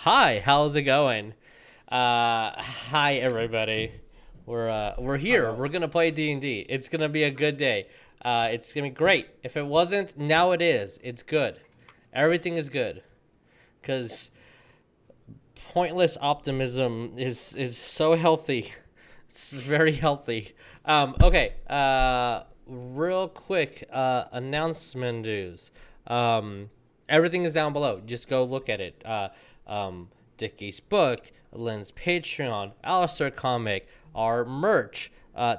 Hi, how's it going? Hi everybody. We're here. Hello. We're gonna play D&D. It's gonna be a good day. It's gonna be great. If it wasn't, now it is. It's good. Everything is good. Cause pointless optimism is so healthy. It's very healthy. Okay. Real quick. Announcement dues. Everything is down below. Just go look at it. Dickie's book, Lynn's Patreon, Alistair comic, our merch,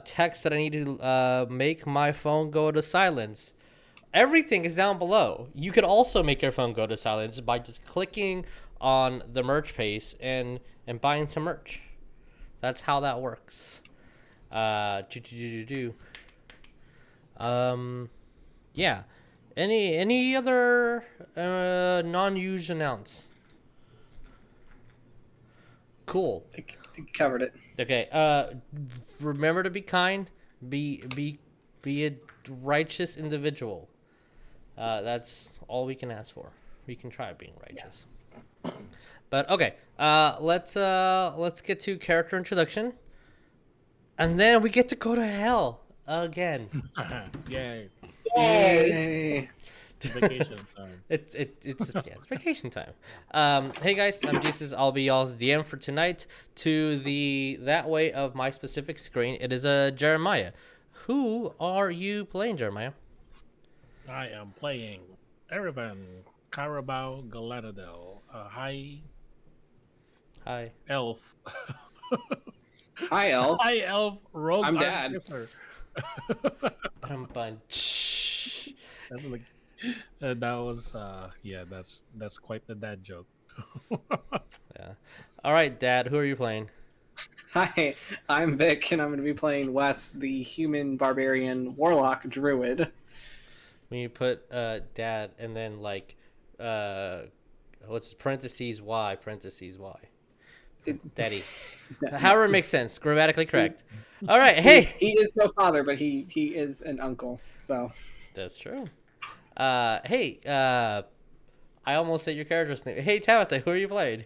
text that I need to make my phone go to silence. Everything is down below. You could also make your phone go to silence by just clicking on the merch page and buying some merch. That's how that works. Yeah. Any other non-use announce? Cool. I think you covered it. Okay. Remember to be kind. Be a righteous individual. That's all we can ask for. We can try being righteous. Yes. But okay. Let's get to character introduction, and then we get to go to hell again. Yay! Yay! Vacation time. It's vacation time. Hey guys, I'm Jesus. I'll be y'all's DM for tonight. To that way of my specific screen, it is Jeremiah. Who are you playing, Jeremiah? I am playing Erevan Cowrabao Galadadel, a high elf. Hi, elf. High elf rogue. I'm Dad. Artificer. That was that's quite the dad joke. Yeah. All right, Dad. Who are you playing? Hi, I'm Vic, and I'm going to be playing Wes, the human barbarian warlock druid. When you put Dad and then like what's parentheses Y Daddy. However it makes sense. Grammatically correct. All right. Hey. He is no father, but he is an uncle. So that's true. Hey. I almost said your character's name. Hey, Tabatha, who are you playing?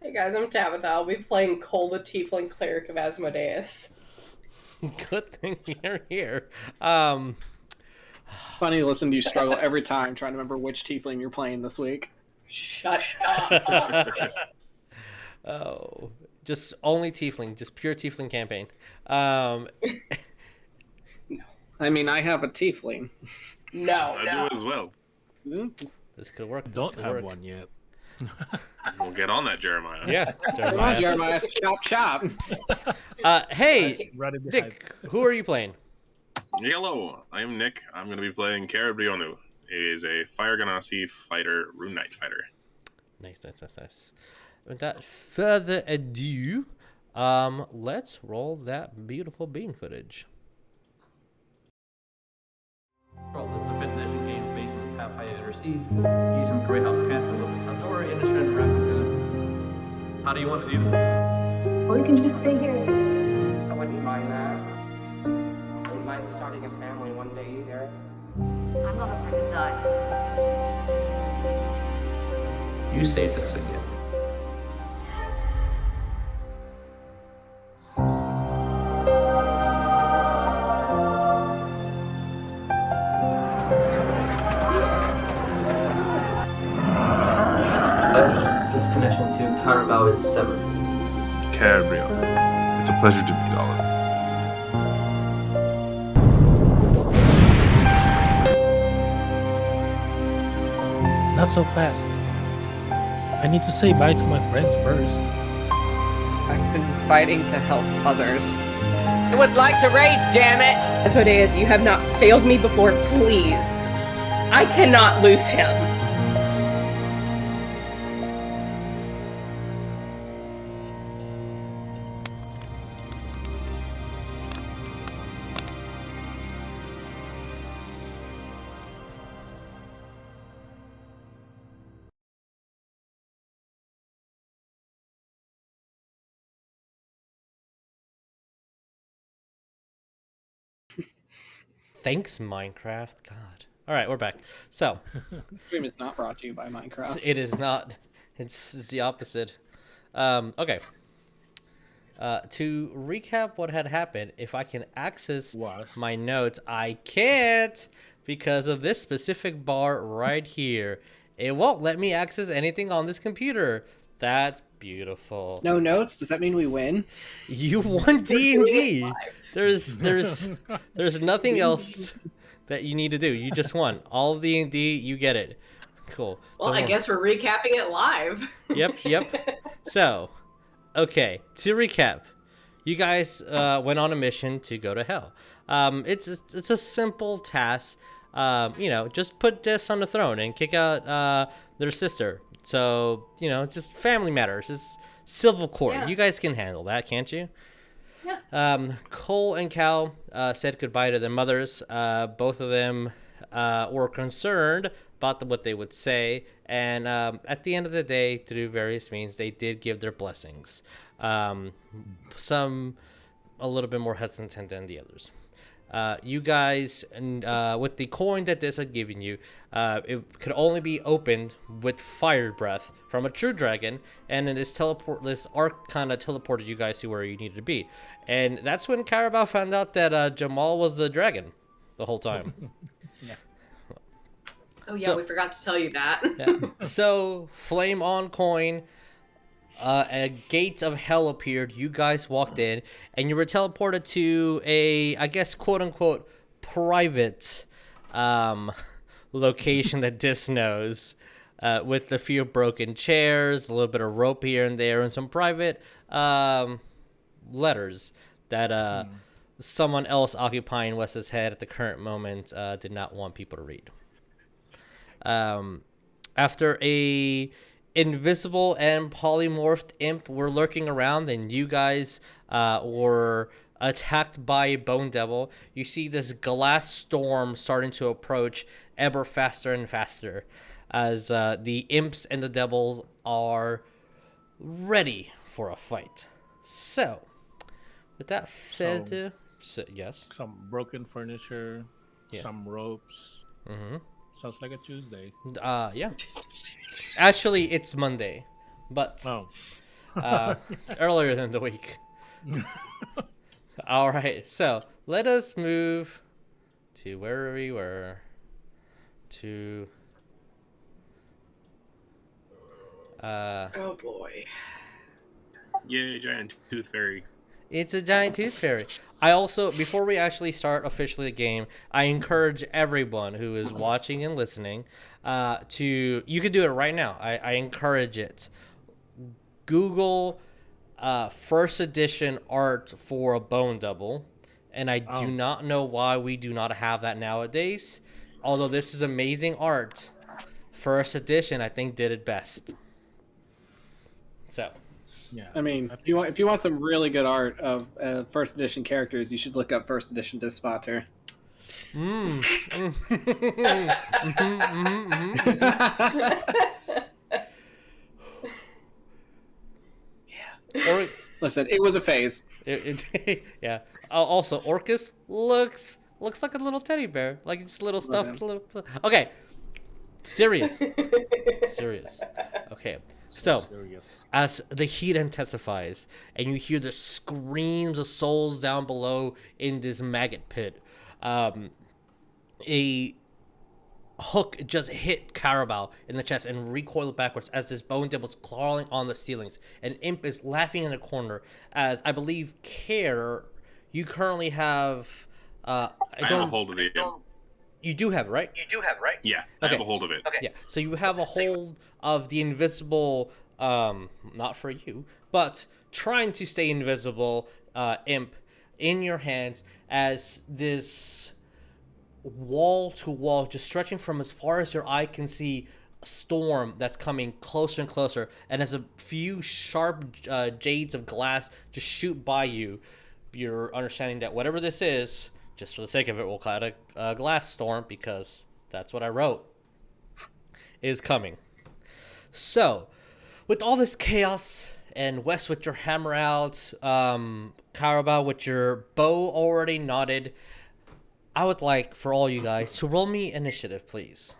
Hey guys, I'm Tabatha. I'll be playing Cole, the Tiefling Cleric of Asmodeus. Good thing you're here. It's funny to listen to you struggle every time trying to remember which Tiefling you're playing this week. Shut up. Oh, just only Tiefling, just pure Tiefling campaign. No. I mean, I have a Tiefling. No, I do as well. This could work. Don't have one yet. We'll get on that, Jeremiah. Yeah, Come on, Jeremiah. Chop, chop. Hey, Nick, who are you playing? Hello, I am Nick. I'm going to be playing Cowrabao. He is a Fire Genasi fighter, Rune Knight fighter. Nice. Without further ado, let's roll that beautiful bean footage. This is a 5th edition game based on Pathfinder Underseas, using the Greyhawk Panther level Pandora in a trend replica. How do you want to do this? Or you can just stay here. I wouldn't mind that. I wouldn't mind starting a family one day either. I'm not afraid to die. You saved us again. His connection to Cowrabao is severed. Cowrabao. It's a pleasure to meet all of you. Not so fast. I need to say bye to my friends first. I've been fighting to help others. I would like to rage, damn it! Asmodeus, you have not failed me before, please. I cannot lose him. Thanks, Minecraft. God. All right, we're back. So, This stream is not brought to you by Minecraft. it is not. It's the opposite. Okay. To recap what had happened, if I can access my notes, I can't because of this specific bar right here. It won't let me access anything on this computer. That's beautiful. No notes? Does that mean we win? You won D&D. There's nothing else that you need to do. You just won. All of D&D, you get it. Cool. Well, I guess we're recapping it live. Yep. So, okay, to recap, you guys went on a mission to go to hell. It's a simple task. Just put Dis on the throne and kick out their sister. So, it's just family matters. It's civil court. Yeah. You guys can handle that, can't you? Yeah. Cole and Cal said goodbye to their mothers. Both of them were concerned about what they would say. And at the end of the day, through various means, they did give their blessings. Some a little bit more hesitant than the others. You guys, with the coin that this had given you, it could only be opened with fire breath from a true dragon, and then this arc kind of teleported you guys to where you needed to be. And that's when Cowrabao found out that Jamal was the dragon the whole time. Oh yeah, we forgot to tell you that. Yeah. So, flame on coin. A gate of hell appeared. You guys walked in, and you were teleported to a, I guess, quote-unquote, private location that Dis knows, with a few broken chairs, a little bit of rope here and there, and some private letters that someone else occupying Wes's head at the current moment did not want people to read. After a invisible and polymorphed imp were lurking around, and you guys were attacked by a bone devil, you see this glass storm starting to approach ever faster and faster as the imps and the devils are ready for a fight. So, with that said, yes. Some broken furniture, Yeah. some ropes. Mm-hmm. Sounds like a Tuesday. Yeah. Actually, it's Monday, but earlier than the week. All right, so let us move to where we were. Oh boy. Yay, giant tooth fairy. It's a giant tooth fairy. I also, before we actually start officially the game, I encourage everyone who is watching and listening you can do it right now. I encourage it. Google first edition art for a bone devil, and I do not know why we do not have that nowadays. Although this is amazing art, first edition I think did it best. So. Yeah. I mean, if you want some really good art of first edition characters, you should look up first edition Despotter. Or, Listen, it was a phase. Yeah. Also, Orcus looks like a little teddy bear, like it's little stuffed. Okay. Serious. Okay. So, serious. as the heat intensifies and you hear the screams of souls down below in this maggot pit, a hook just hit Cowrabao in the chest and recoiled backwards as this bone devil's clawing on the ceilings. An imp is laughing in a corner as I believe Kaer, you currently have. I have a hold of it. You do have it, right? Yeah, I have a hold of it. Yeah, so you have a hold of the invisible, not for you, but trying to stay invisible imp in your hands as this wall-to-wall, just stretching from as far as your eye can see, a storm that's coming closer and closer, and as a few sharp jades of glass just shoot by you, you're understanding that whatever this is, just for the sake of it, we'll call it a glass storm because that's what I wrote, is coming. So, with all this chaos, and Wes with your hammer out, Cowrabao with your bow already knotted, I would like for all you guys to roll me initiative, please.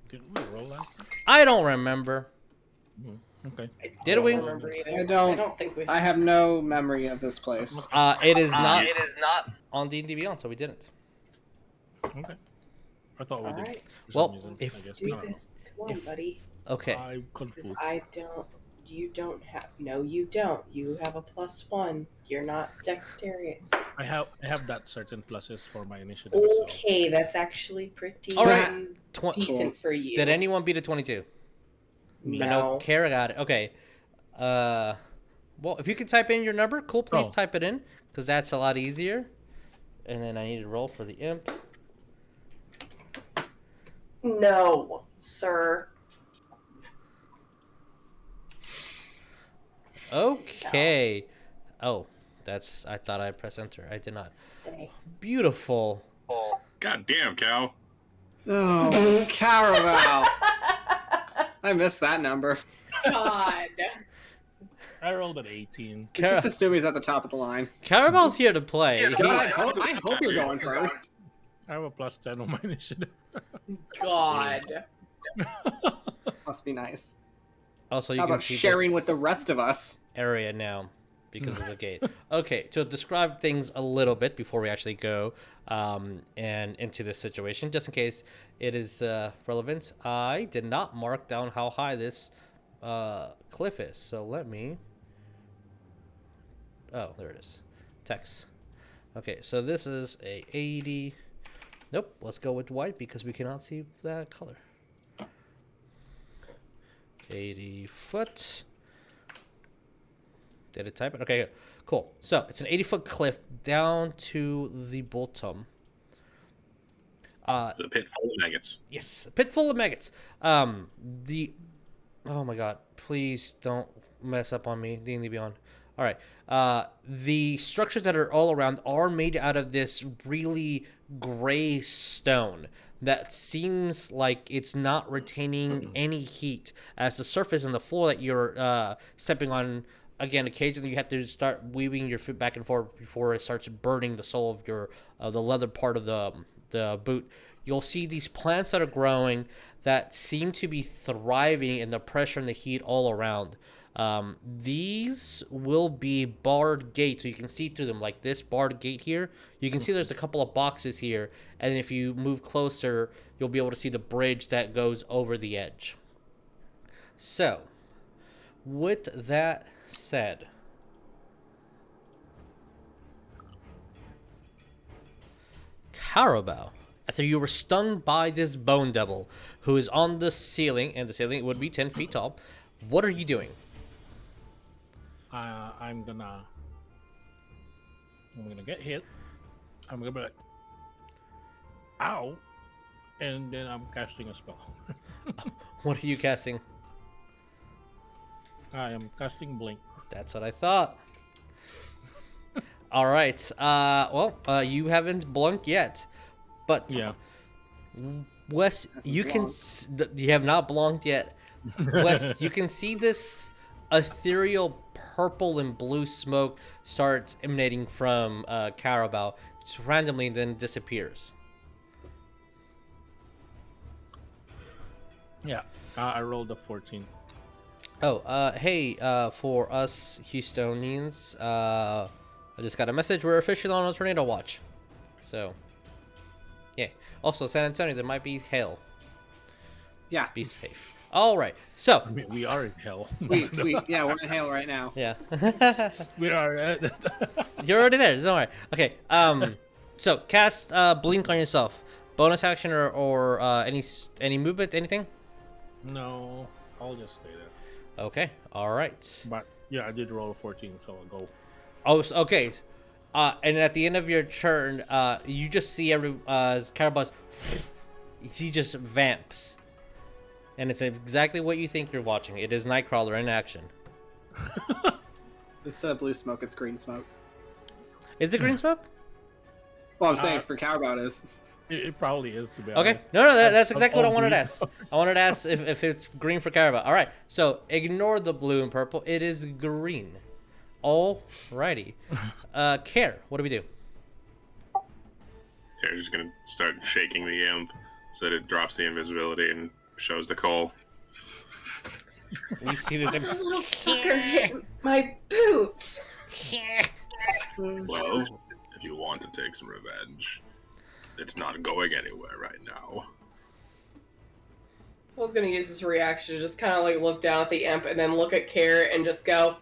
Didn't we roll last time? I don't remember. Okay. Did we? Remember either. I don't- I don't think we. I have no memory of this place. It is not on D&D Beyond, so we didn't. Okay. I thought we All did. right. For some Well, reason, if- I guess. Do I don't know. this. Come on, buddy. Okay. I'm Because confused. I don't. You don't have. No, you don't. You have a +1. You're not dexterous. I have that certain pluses for my initiative. So. Okay, that's actually pretty All right. decent for you. Did anyone beat a 22? No. Kaer got it. Okay. Well, if you could type in your number, cool. Please Oh. type it in, because that's a lot easier. And then I need to roll for the imp. No, sir. Okay. Oh, that's. I thought I pressed enter. I did not. Stay. Beautiful. God damn, Cow. Oh, Cowrabao. I missed that number. God. I rolled an 18. Just assume he's at the top of the line. Carabal's here to play. God, I hope you're going first. I have a +10 on my initiative. God. Must be nice. Also, you How can about see sharing this with the rest of us? area now because of the gate. Okay, to describe things a little bit before we actually go and into this situation, just in case it is relevant. I did not mark down how high this cliff is, so let me. Oh, there it is. Text. Okay, so this is a 80. Nope, let's go with white because we cannot see that color. 80 foot. Did it type it? Okay, cool. So it's an 80-foot cliff down to the bottom. The pit full of maggots. Yes, a pit full of maggots. Oh my god, please don't mess up on me, D&D Beyond. All right. The structures that are all around are made out of this really gray stone that seems like it's not retaining any heat, as the surface and the floor that you're stepping on. Again, occasionally you have to start weaving your foot back and forth before it starts burning the sole of your the leather part of the boot. You'll see these plants that are growing that seem to be thriving in the pressure and the heat all around. These will be barred gates, so you can see through them, like this barred gate here. You can see there's a couple of boxes here, and if you move closer, you'll be able to see the bridge that goes over the edge. So, with that said, Cowrabao, after you were stung by this bone devil who is on the ceiling, and the ceiling would be 10 feet tall, what are you doing? I'm gonna get hit. I'm gonna be like, ow, and then I'm casting a spell. What are you casting? I am casting blink. That's what I thought. All right. Well, you haven't blunked yet, but Yeah. Wes, Hasn't you can. blunked. You have not blunked yet. Wes, you can see this ethereal purple and blue smoke starts emanating from Cowrabao, just randomly, and then disappears. Yeah. I rolled a 14. Oh, hey, for us Houstonians, I just got a message. We're officially on a tornado watch. So, yeah. Also, San Antonio, there might be hail. Yeah, Be safe. All right. So, We are in hell. we're in hail right now. yeah. We are. You're already there. Don't worry. Okay. So cast blink on yourself. Bonus action or any movement, anything? No, I'll just stay there. Okay. All right. But yeah, I did roll a 14, so I'll go. Oh, okay. And at the end of your turn, you just see Cowrabao, he just vamps. And it's exactly what you think you're watching. It is Nightcrawler in action. Instead of blue smoke, it's green smoke. Is it green smoke? Well, I'm saying for Cowrabao it is. It probably is, to be Okay. honest. No, that's I'm exactly what I all wanted to green. ask. I wanted to ask if it's green for Cowrabao. All right. So ignore the blue and purple. It is green. Alrighty. Kaer, what do we do? Kaer's just gonna start shaking the imp so that it drops the invisibility and shows the coal. You see this imp. The little fucker hit my boot. Well, if you want to take some revenge, it's not going anywhere right now. I was gonna use this reaction to just kind of like look down at the imp and then look at Kaer and just go,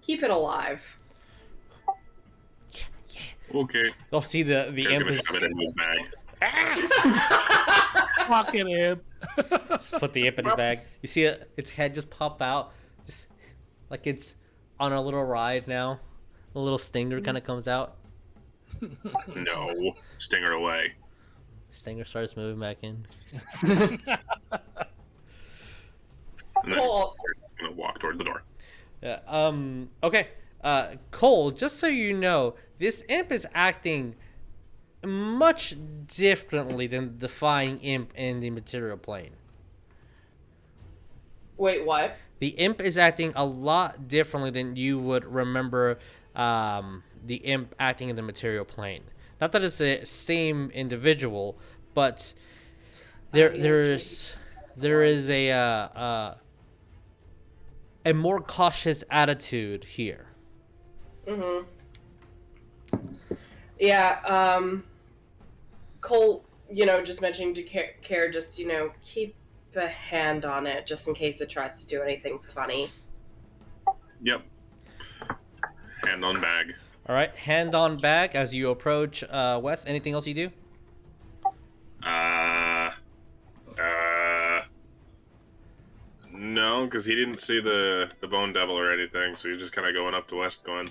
keep it alive. Okay. You'll see the Kaer's imp gonna is... shove it in his bag. Fucking him. Just put the imp in his bag. You see its head just pop out, just like it's on a little ride now. A little stinger kind of comes out. No. Stinger away. Stinger starts moving back in. And then Cool. Kaer's gonna walk towards the door. Yeah. Okay. Cole, just so you know, this imp is acting much differently than the flying imp in the material plane. Wait, what? The imp is acting a lot differently than you would remember the imp acting in the material plane. Not that it's the same individual, but there is a more cautious attitude here. Mm-hmm. Yeah, Cole, just mentioning to Kaer, just, keep a hand on it just in case it tries to do anything funny. Yep. Hand on bag. All right, hand on bag as you approach Wes. Anything else you do? No, because he didn't see the bone devil or anything, so he's just kind of going up to West going,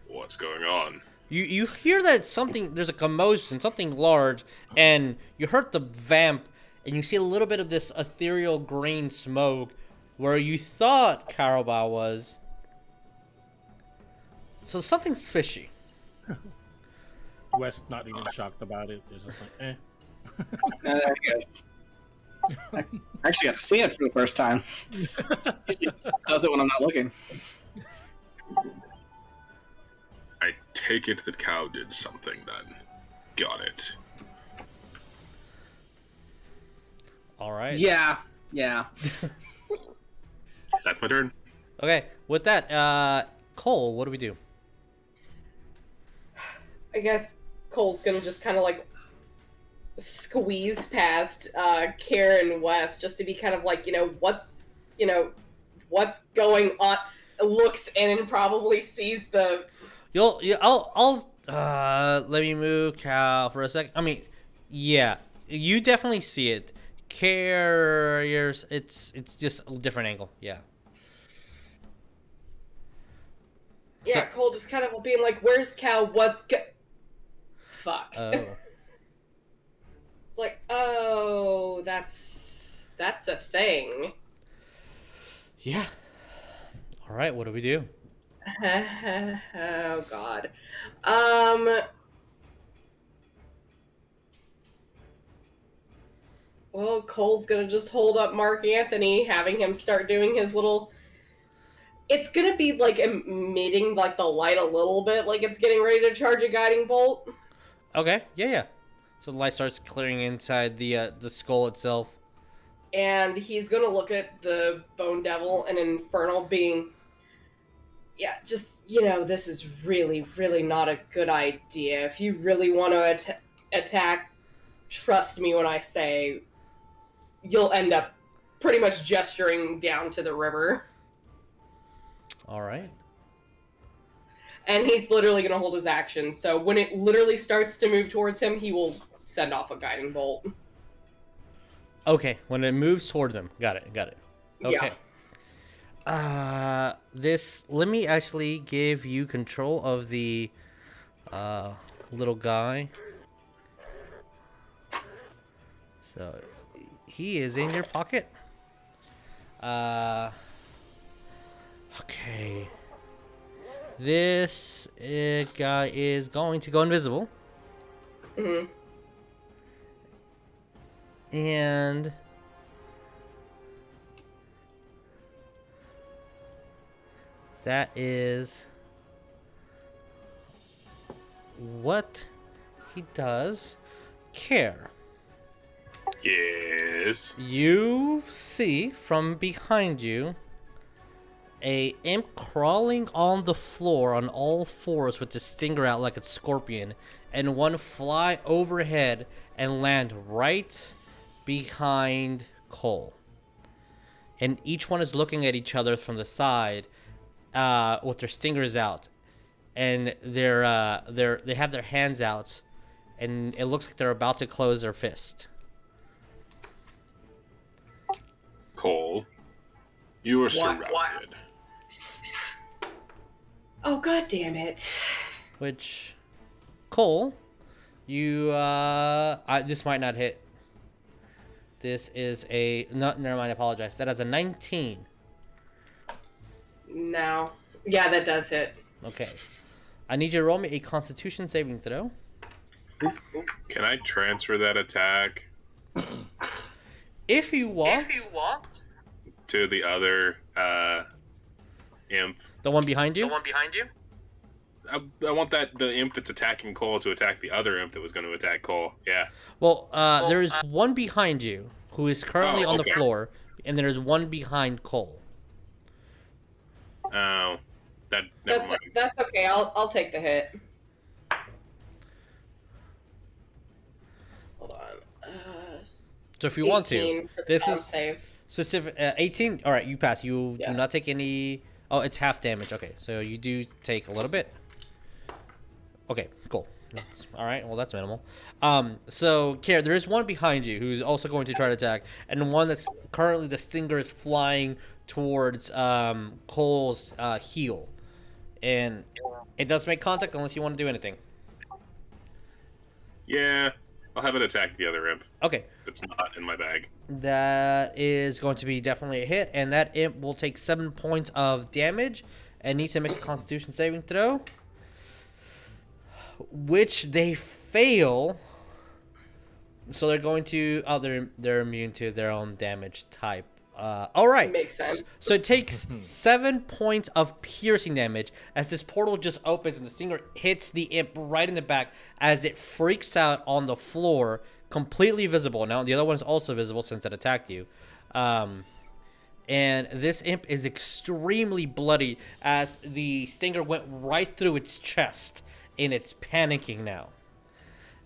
what's going on? You hear that there's a commotion, something large, and you heard the vamp, and you see a little bit of this ethereal green smoke where you thought Cowrabao was. So something's fishy. West not even shocked about it. It's just like, eh. There he goes. I actually got to see it for the first time. Usually it does it when I'm not looking. I take it that Cow did something then. Got it. All right. Yeah. That's my turn. Okay, with that, Cole, what do we do? I guess Cole's gonna just kind of like squeeze past Kaer and Wes just to be kind of like, what's going on? Looks in and probably sees the. I'll let me move Cal for a second. I mean, yeah, you definitely see it. Carriers, it's just a different angle. Yeah. Yeah, Cole just kind of being like, "Where's Cal? Fuck." Oh. It's like, oh, that's a thing. Yeah. All right. What do we do? Oh God. Well, Cole's gonna just hold up Mark Anthony, having him start doing his little. It's gonna be like emitting like the light a little bit, like it's getting ready to charge a guiding bolt. Okay. Yeah. So the light starts clearing inside the skull itself. And he's gonna look at the Bone Devil and Infernal being, yeah, just, this is really, really not a good idea. If you really want to attack, trust me when I say you'll end up pretty much gesturing down to the river. All right. And he's literally going to hold his action. So when it literally starts to move towards him, he will send off a guiding bolt. Okay. When it moves toward them. Got it. Okay. Yeah. Let me actually give you control of the little guy. So he is in your pocket. Okay. This guy is going to go invisible. Mm-hmm. And that is what he does. Kaer. Yes. You see from behind you a imp crawling on the floor on all fours with the stinger out like a scorpion, and one fly overhead and land right behind Cole. And each one is looking at each other from the side, with their stingers out, and they have their hands out, and it looks like they're about to close their fist. Cole, you are surrounded. Oh, god damn it. Which, Cole, you this might not hit. This is a no, never mind. I apologize. That is a 19. No. Yeah, that does hit. Okay. I need you to roll me a Constitution saving throw. Can I transfer that attack If you want. to the other imp? The one behind you? I want the imp that's attacking Cole to attack the other imp that was going to attack Cole. Yeah. Well, there is one behind you who is currently on the floor, and there is one behind Cole. Oh, never mind. That's okay. I'll take the hit. Hold on. So if you want to, 18 for the this con is save. specific. 18. All right, you pass. You do Yes. not take any. Oh, it's half damage. Okay, so you do take a little bit. Okay, cool. All right. Well, that's minimal. So Kaer, there is one behind you who's also going to try to attack, and one that's currently the stinger is flying towards Cole's heel, and it does make contact unless you want to do anything. Yeah, I'll have it attack the other imp Okay, that's not in my bag. that is going to be definitely a hit, and that imp will take 7 points of damage and needs to make a Constitution saving throw, which they fail. So they're going to they're immune to their own damage type. All right. Makes sense. So it takes 7 points of piercing damage as this portal just opens and the stinger hits the imp right in the back as it freaks out on the floor, completely visible. Now the other one is also visible since it attacked you. And this imp is extremely bloody as the stinger went right through its chest, and it's panicking now.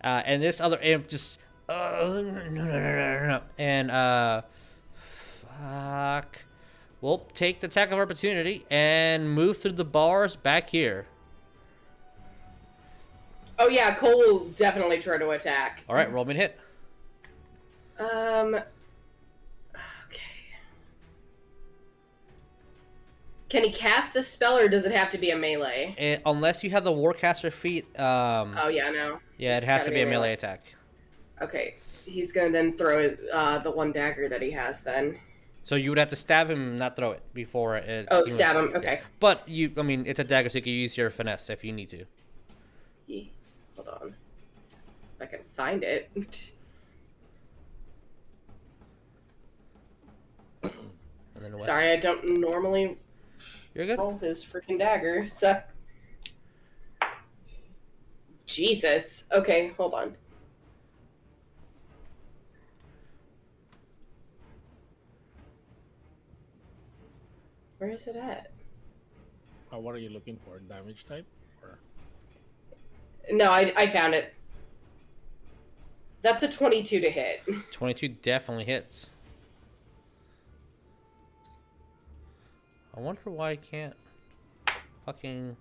And this other imp just and fuck. We'll take the attack of opportunity and move through the bars back here. Oh yeah, Cole will definitely try to attack. All right, roll me a hit. Okay. Can he cast a spell, or does it have to be a melee? Unless you have the Warcaster feat. Oh yeah, no. Yeah, it It's has gotta to be a melee attack. Okay, he's gonna then throw the one dagger that he has then. So you would have to stab him, not throw it before it. Oh, stab him. Okay. But I mean, it's a dagger, so you can use your finesse if you need to. Hold on. If I can find it. And then Wes. Sorry, I don't normally You're good. roll his freaking dagger, so. Jesus. Okay, hold on. Where is it at? What are you looking for? Damage type? Or... No, I found it. That's a 22 to hit. 22 definitely hits. I wonder why I can't fucking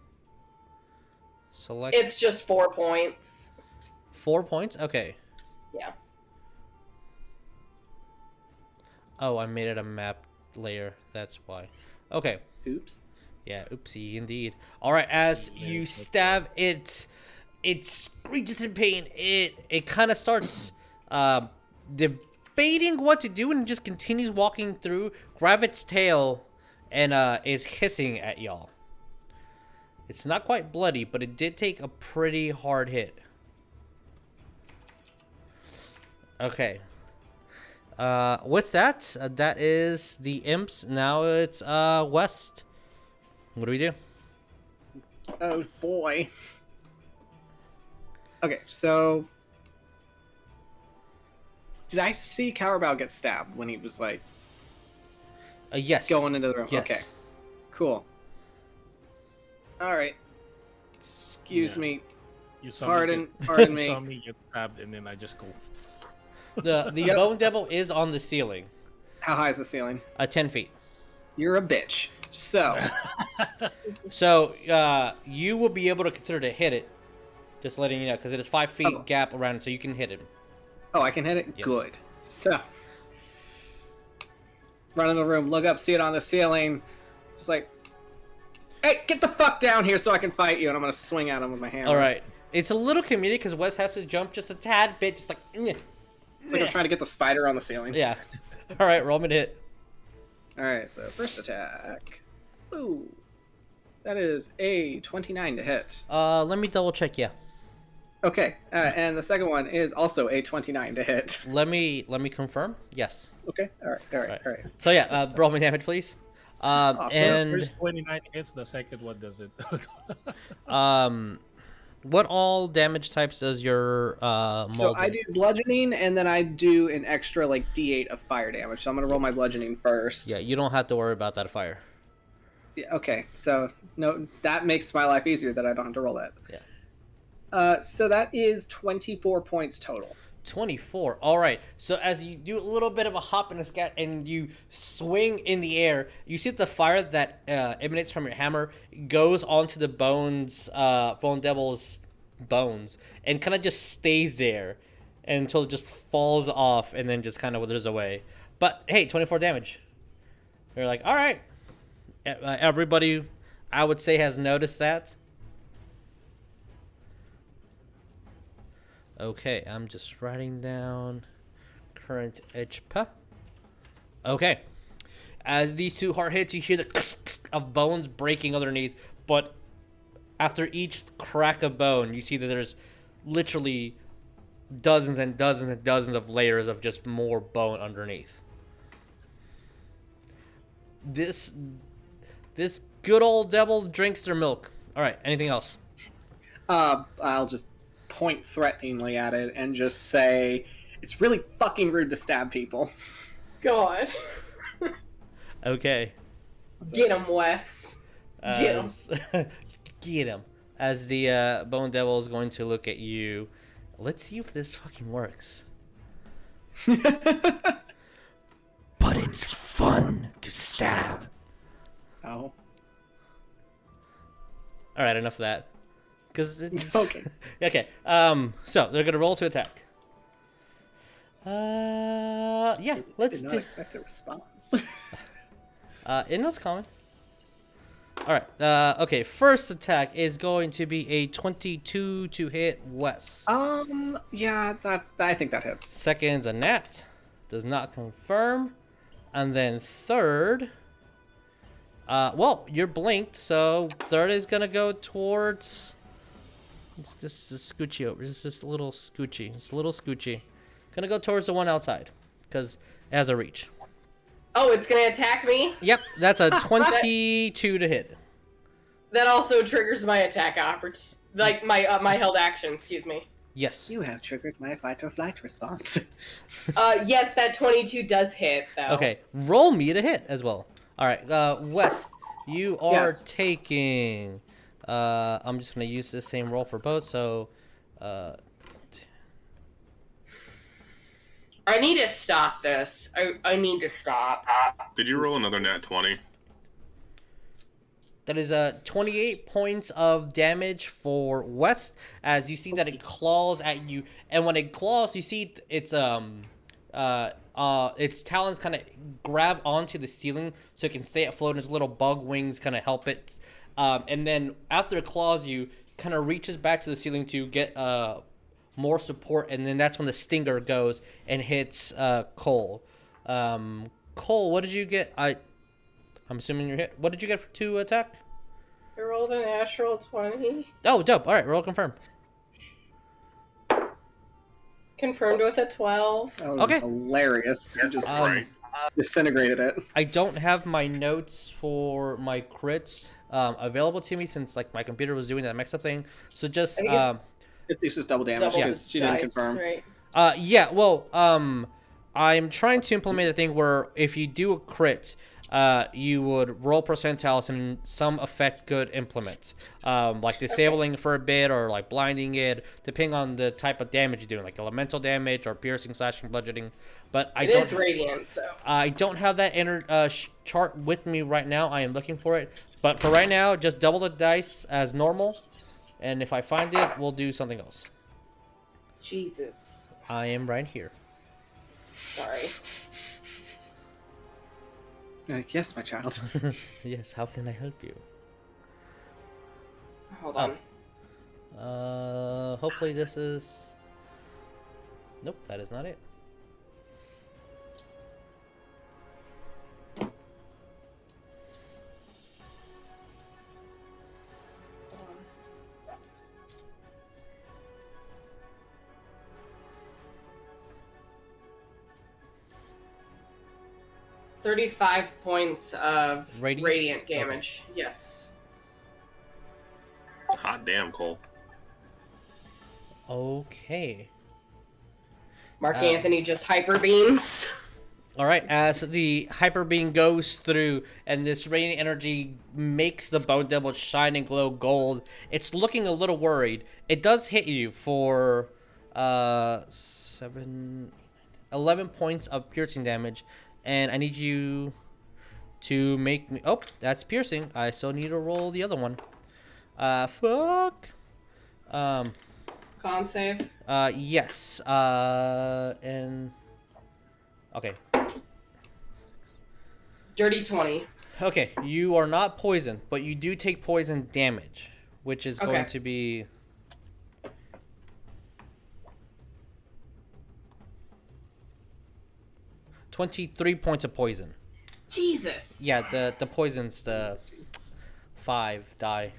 select. It's just 4 points. 4 points? Okay. Yeah. Oh, I made it a map layer. That's why. Okay. Oops. Yeah, oopsie indeed. Alright, as you stab it, it screeches in pain. It kind of starts debating what to do and just continues walking through, grab its tail, and is hissing at y'all. It's not quite bloody, but it did take a pretty hard hit. Okay. With that, that is the imps. Now it's West. What do we do? Oh boy. Okay, so did I see Cowrabao get stabbed when he was like Yes. going into the room? Yes. Okay, Cool. All right. Excuse Yeah. me. You saw Pardon you me. saw me get stabbed, and then I just go. The Yep. bone devil is on the ceiling, How high is the ceiling? 10 feet. You're a bitch. So, So you will be able to consider to hit it. Just letting you know, because it is 5 feet Oh. gap around it, so you can hit him. oh, I can hit it? Yes. Good. So, run in the room, look up, see it on the ceiling. Just like, hey, get the fuck down here so I can fight you. And I'm going to swing at him with my hammer. All right. It's a little comedic because Wes has to jump just a tad bit, just like. It's like I'm trying to get the spider on the ceiling. Yeah. All right, roll me to hit. All right, so first attack. Ooh. That is a 29 to hit. Let me double check. Yeah. Okay, and the second one is also a 29 to hit. Let me confirm. Yes. Okay, all right. So yeah, roll me damage, please. Awesome. And First 29 hits. The second one does it. what all damage types does your So mold I do bludgeoning, and then I do an extra like D8 of fire damage. So I'm gonna roll my bludgeoning first. Yeah, you don't have to worry about that fire. Yeah, okay, so no, that makes my life easier that I don't have to roll that. Yeah. So that is 24 points total. 24. All right. So as you do a little bit of a hop and a scat and you swing in the air, you see that the fire that emanates from your hammer goes onto the bone devil's bones and kind of just stays there until it just falls off and then just kind of withers away. But hey, 24 damage. You're like, all right. Everybody, I would say, has noticed that. Okay, I'm just writing down current HP. Okay. As these two hard hits, you hear the of bones breaking underneath, but after each crack of bone, you see that there's literally dozens and dozens and dozens of layers of just more bone underneath. This good old devil drinks their milk. All right, anything else? I'll just point threateningly at it and just say, it's really fucking rude to stab people. God. Okay. Get him, Wes. Get him. Get him. As the bone devil is going to look at you. Let's see if this fucking works. But it's fun to stab. Oh. All right, enough of that. Because it's... Okay. Okay. So they're gonna roll to attack. Yeah. Let's Did not do. expect a response. It knows common. All right. Okay. First attack is going to be a 22 to hit Wes. Yeah, I think that hits. Second's a nat. Does not confirm. And then third. Well, you're blinked, so third is gonna go towards. It's just a scoochy over. It's just a little scoochy. It's a little scoochy. Gonna go towards the one outside, because it has a reach. Oh, it's gonna attack me? Yep, that's a 22 to hit. That also triggers my attack opportunity. Like, my held action, excuse me. Yes. You have triggered my fight or flight response. Yes, that 22 does hit, though. Okay, roll me to hit as well. All right, Wes, you are Yes. taking. I'm just gonna use the same roll for both. So, I need to stop this. I need to stop. Did you roll another nat 20? that is 28 points of damage for Wes. As you see that it claws at you, and when it claws, you see its talons kind of grab onto the ceiling so it can stay afloat, and its little bug wings kind of help it. And then after it claws you, kind of reaches back to the ceiling to get more support, and then that's when the stinger goes and hits Cole. Cole, what did you get? I'm assuming you're hit. What did you get to attack? I rolled a natural 20. Oh, dope. All right, roll confirm. Confirmed with a 12. That was Okay. hilarious. You just Right. disintegrated it. I don't have my notes for my crits available to me since like my computer was doing that mix-up thing. So just I think It's just double damage Double because she didn't dice, confirm. right? yeah. Well, I'm trying to implement a thing where if you do a crit, you would roll percentiles and some affect good implements, like disabling for a bit or like blinding it, depending on the type of damage you're doing, like elemental damage or piercing, slashing, bludgeoning. But It is radiant, so. I don't have that chart with me right now. I am looking for it. But for right now, just double the dice as normal. And if I find it, we'll do something else. Jesus. I am right here. Sorry. You're like, yes, my child. Yes, how can I help you? Hold on. Hopefully this is... Nope, that is not it. Hold on. 35 points of radiant damage. Okay. Yes. Hot damn, Cole. Okay. Mark Anthony just hyper beams. All right, as the hyper beam goes through and this radiant energy makes the bone devil shine and glow gold, it's looking a little worried. It does hit you for 11 points of piercing damage, and I need you to make me... Oh, that's piercing. I still need to roll the other one. Fuck. Con save? Yes. And... Okay. Dirty 20. Okay, you are not poisoned, but you do take poison damage, which is going to be... $23 points of poison. Jesus. Yeah, the poison's the 5 die.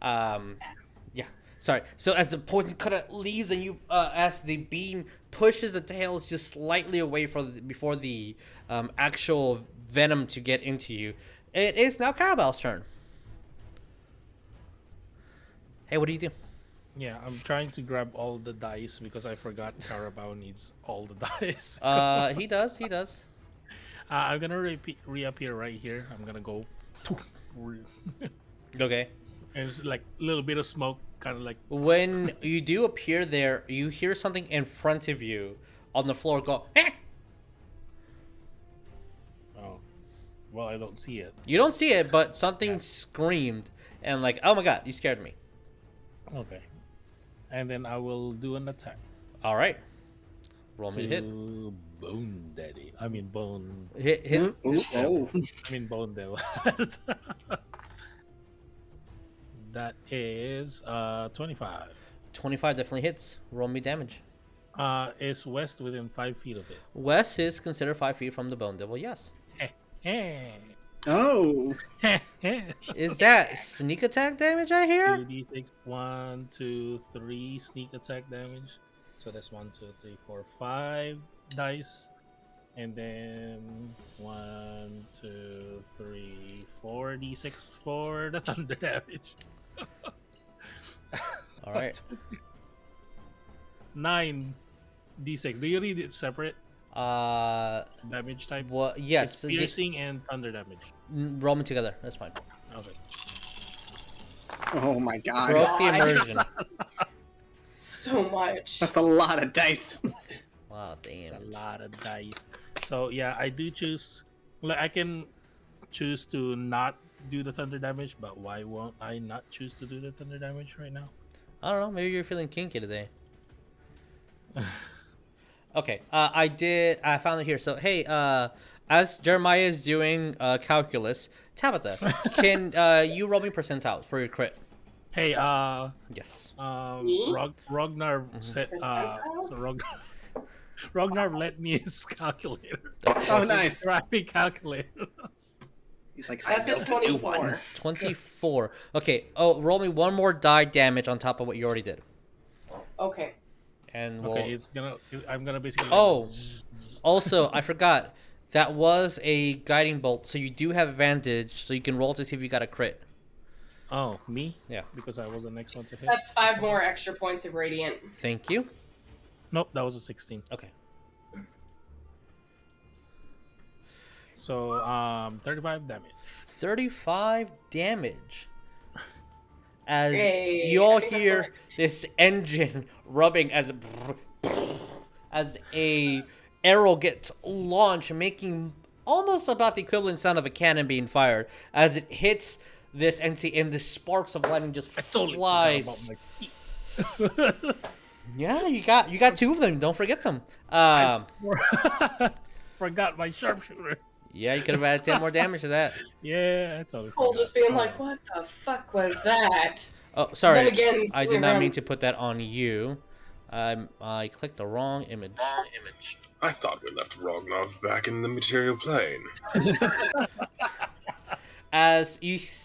Yeah, sorry. So as the poison kind of leaves and you, as the beam pushes the tails just slightly away before the actual venom to get into you, it is now Cowrabao's turn. Hey, what do you do? Yeah, I'm trying to grab all the dice because I forgot Cowrabao needs all the dice. He does. I'm gonna reappear right here. I'm gonna go. Okay. And it's like a little bit of smoke, kind of like. When you do appear there, you hear something in front of you on the floor go. Eh! Oh, well, I don't see it. You don't see it, but something screamed and like, oh my god, you scared me. Okay. And then I will do an attack. All right. Roll me to hit. Bone Daddy. I mean Bone. Hit. Oh. I mean Bone Devil. That is 25. 25 definitely hits. Roll me damage. Is West within 5 feet of it? West is considered 5 feet from the Bone Devil, yes. Oh. Is that sneak attack damage I hear? 2d6, 1, 2, 3 sneak attack damage. So that's 1, 2, 3, 4, 5 dice. And then 1, 2, 3, 4 d6 for the thunder damage. All right. 9 d6. Do you read it separate? Damage type? Well, yes. It's piercing and thunder damage. Roll them together. That's fine. Okay. Oh my god. Broke the immersion. So much. That's a lot of dice. Wow, damn. It's a lot of dice. So yeah, I do choose. Like I can choose to not do the thunder damage, but why won't I not choose to do the thunder damage right now? I don't know. Maybe you're feeling kinky today. Okay. I found it here. So hey, as Jeremiah is doing calculus, Tabatha, can you roll me percentiles for your crit? Hey, Yes. Ragnar said, so Ragnar let me his calculator. Oh, nice. Graphic calculator. He's like, That's I a built a new 24. one. 24. Okay. Oh, roll me one more die damage on top of what you already did. Okay. And we'll... Okay, I'm gonna basically. Oh, also, I forgot. That was a guiding bolt, so you do have advantage, so you can roll to see if you got a crit. Oh, me? Yeah. Because I was the next one to hit. That's 5 more extra points of radiant. Thank you. Nope, that was a 16. Okay. So 35 damage. 35 damage. As Hey, you all I think that's hear right. this engine rubbing as a arrow gets launched, making almost about the equivalent sound of a cannon being fired as it hits this NC and the sparks of lightning just flies. Yeah, you got two of them. Don't forget them. Forgot my sharpshooter. Yeah, you could have added 10 more damage to that. Yeah, I totally Cole forgot. just being like, what the fuck was that? Oh, sorry. Then again, I did not mean to put that on you. I clicked the wrong image. I thought we left Rognov back in the material plane. As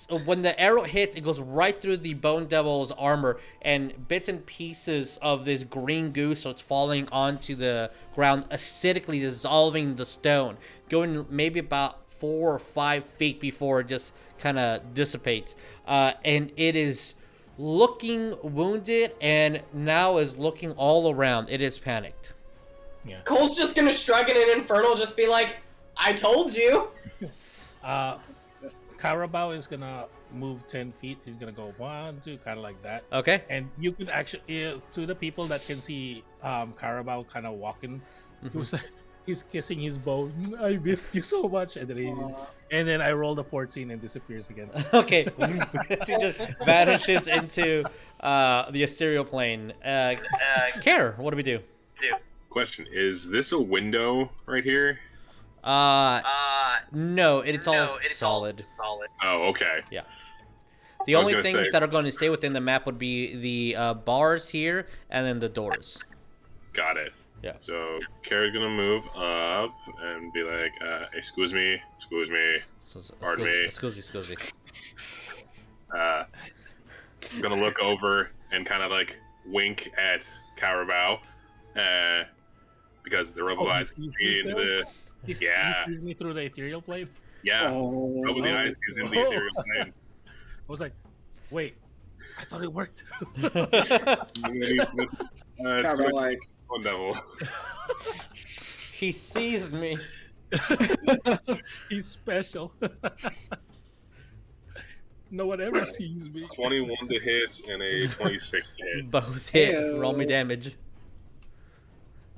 when the arrow hits, it goes right through the Bone Devil's armor, and bits and pieces of this green goo starts falling onto the ground, acidically dissolving the stone, going maybe about 4 or 5 feet before it just kind of dissipates. And it is looking wounded, and now is looking all around. It is panicked. Yeah. Cole's just gonna shrug in an infernal, just be like, I told you. Cowrabao is gonna move 10 feet. He's gonna go 1, 2, kind of like that. Okay. And you could actually, to the people that can see Cowrabao kind of walking, he's kissing his bow. I missed you so much. And then I rolled a 14 and disappears again. Okay. He just vanishes into the ethereal plane. Kaer, what do we do? Question, is this a window right here? No, it's all solid. Oh, okay. Yeah. The I was only gonna things say- that are going to stay within the map would be the bars here and then the doors. Got it. Yeah. So Kaer's gonna move up and be like, excuse me. Pardon me. Scusi. I'm gonna look over and kind of like wink at Cowrabao, because the rubble eyes can see into the He Yeah. sees me through the ethereal plane. rubble the eyes sees into the ethereal plane. I was like, wait, I thought it worked. And then he's gonna, Cowrabao, twitch like, one devil. He sees me. He's special. No one ever sees me. 21 to hit and a 26 to hit. Both hit. Heyo. Roll me damage.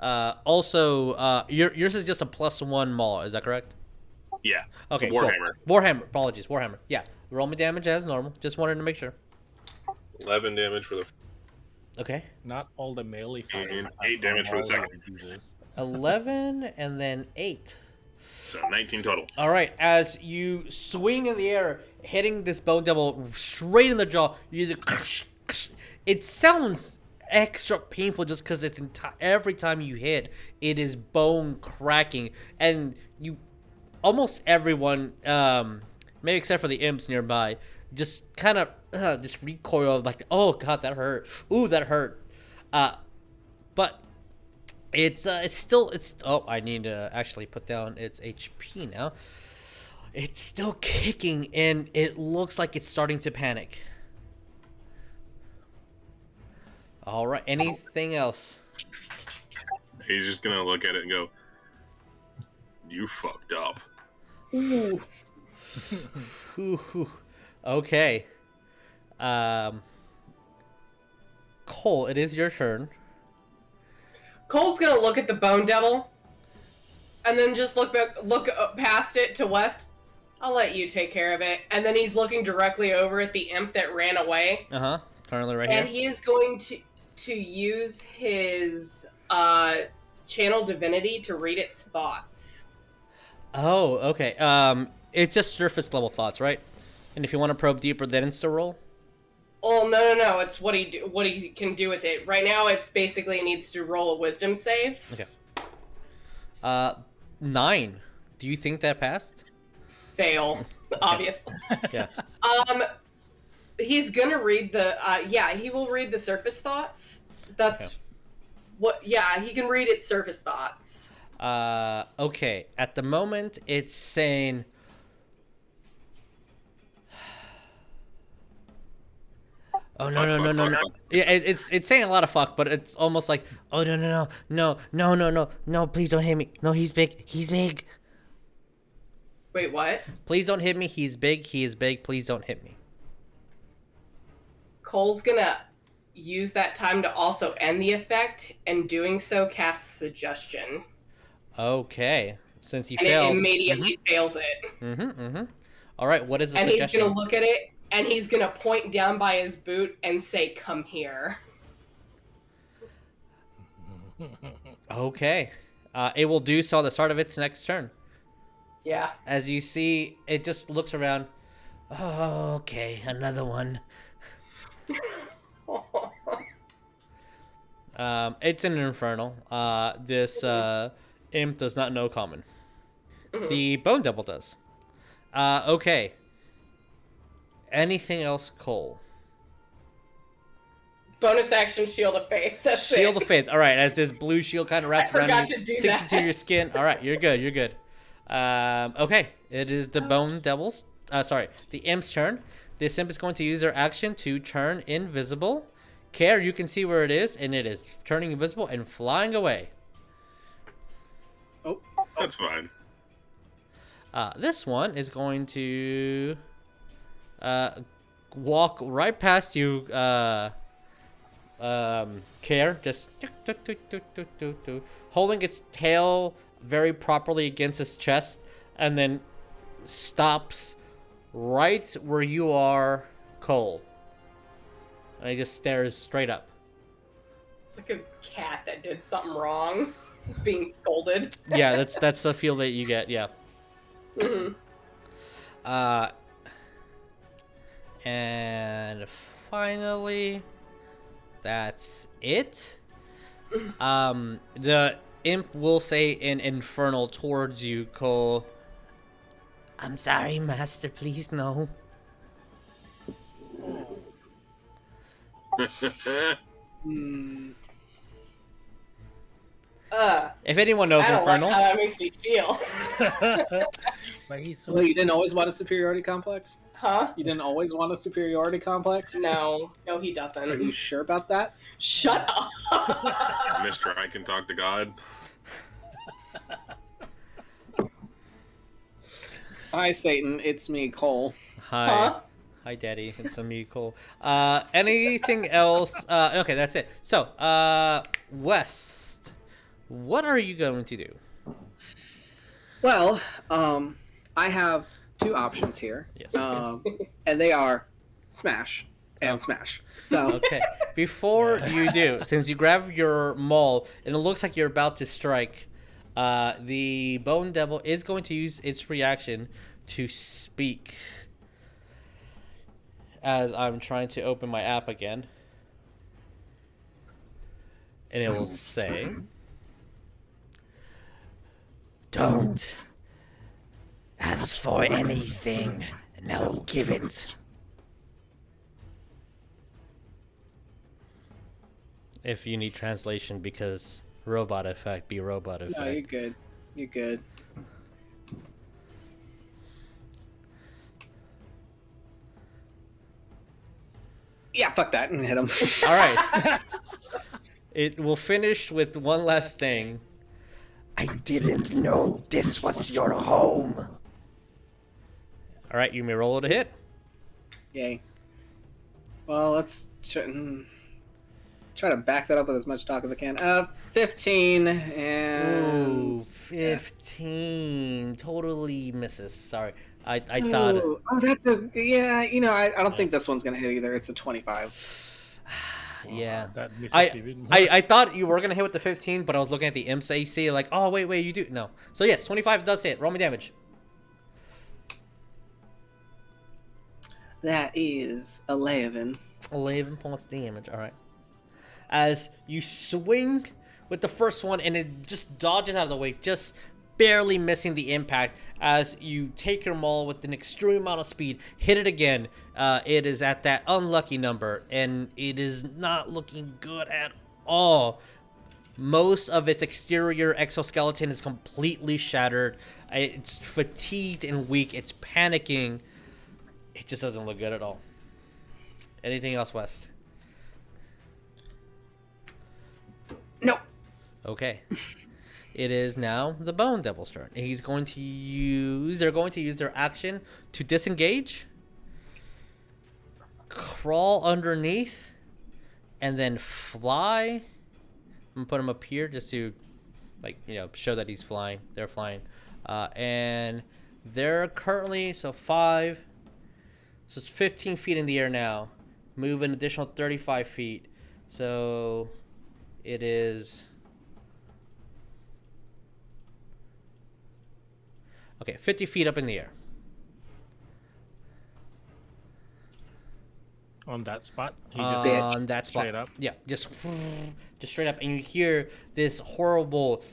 Also, yours is just a +1 maul. Is that correct? Yeah. Okay. It's a Warhammer. Cool. Warhammer. Apologies. Warhammer. Yeah. Roll me damage as normal. Just wanted to make sure. 11 damage for the. Okay. Not all the melee fighters And have 8 damage for the all second. Jesus. 11 and then 8. So 19 total. All right, as you swing in the air, hitting this bone devil straight in the jaw, it sounds extra painful just because it's every time you hit, it is bone cracking, and you almost everyone, maybe except for the imps nearby, just kind of just recoil like, oh god, that hurt. Ooh, that hurt. But it's still oh, I need to actually put down its HP now. It's still kicking and it looks like it's starting to panic. All right, anything else? He's just gonna look at it and go, "You fucked up." Ooh. Okay. Cole, it is your turn. Cole's gonna look at the bone devil, and then just look past it to West. I'll let you take care of it. And then he's looking directly over at the imp that ran away. Currently right And here. he is going to use his channel divinity to read its thoughts. Oh, okay. It's just surface level thoughts, right? And if you want to probe deeper, then it's to roll. Oh no! It's what he can do with it. Right now, it's basically needs to roll a wisdom save. Okay. 9. Do you think that passed? Fail, obviously. Yeah. He's gonna read the. He will read the surface thoughts. That's Okay. what. Yeah, he can read its surface thoughts. Okay. At the moment, it's saying. Oh no! Yeah, it's saying a lot of fuck, but it's almost like, oh no! Please don't hit me! No, he's big. Wait, what? Please don't hit me. He's big. He is big. Please don't hit me. Cole's gonna use that time to also end the effect, and doing so casts Suggestion. Okay. Since he And failed. it immediately fails it. All right. What is the And suggestion? he's gonna look at it, and he's gonna point down by his boot and say, "Come here." Okay. It will do so at the start of its next turn. Yeah. As you see, it just looks around. Oh, okay, another one. It's an infernal. This imp does not know common. The bone devil does. Okay. Anything else, Cole? Bonus action, Shield of Faith. That's Shield it. of Faith. All right, as this blue shield kind of wraps I around forgot you, to do sinks that. into your skin. All right, you're good. You're good. Okay, it is the bone devil's. Sorry, the imp's turn. This imp is going to use their action to turn invisible. Kaer, you can see where it is, and it is turning invisible and flying away. Oh, That's fine. This one is going to walk right past you, Kaer, just holding its tail very properly against its chest, and then stops right where you are, Cole. And he just stares straight up. It's like a cat that did something wrong. It's being scolded. Yeah, that's the feel that you get. Yeah. And finally, that's it. The imp will say in infernal towards you, Cole. I'm sorry, master. Please no. If anyone knows I don't infernal, like how that makes me feel. Like he's so well, you didn't always want a superiority complex? Huh? You didn't always want a superiority complex? No, he Are doesn't. you sure about that? Shut up. Mr. I can talk to God. Hi, Satan. It's me, Cole. hi. Huh? Hi, Daddy. It's a me, Cole. Anything else? Okay, that's it. So, West, what are you going to do? Well, I have two options here. Yes. And they are smash and smash. So, Okay. Before you do, since you grab your maul and it looks like you're about to strike, the Bone Devil is going to use its reaction to speak. As I'm trying to open my app again. And it will say, don't ask for anything, and I'll give it. If you need translation, because robot effect be robot effect. no, you're good. You're good. Yeah, fuck that and hit him. All right. It will finish with one last thing. I didn't know this was your home. All right, you may roll it a hit. Yay. Well, let's try to back that up with as much talk as I can. 15 and... Ooh, 15. Totally misses. Sorry. I thought... Oh, that's a... Yeah, you know, I don't think this one's going to hit either. It's a 25. Yeah. That misses I, even more. I thought you were going to hit with the 15, but I was looking at the Imp's AC, like, oh, wait, you do. No. So, yes, 25 does hit. Roll me damage. That is 11. 11 points damage. All right. As you swing with the first one, and it just dodges out of the way, just barely missing the impact. As you take your maul with an extreme amount of speed, hit it again. It is at that unlucky number, and it is not looking good at all. Most of its exterior exoskeleton is completely shattered. It's fatigued and weak. It's panicking. It just doesn't look good at all. Anything else, West? No. Okay. it is now the Bone Devil's turn. They're going to use their action to disengage, crawl underneath, and then fly. I'm gonna put him up here just to, show that he's flying. They're flying, and they're currently 5. So it's 15 feet in the air now. Move an additional 35 feet. So it is. Okay, 50 feet up in the air. On that spot? On that spot. Straight up? Yeah, just straight up. And you hear this horrible,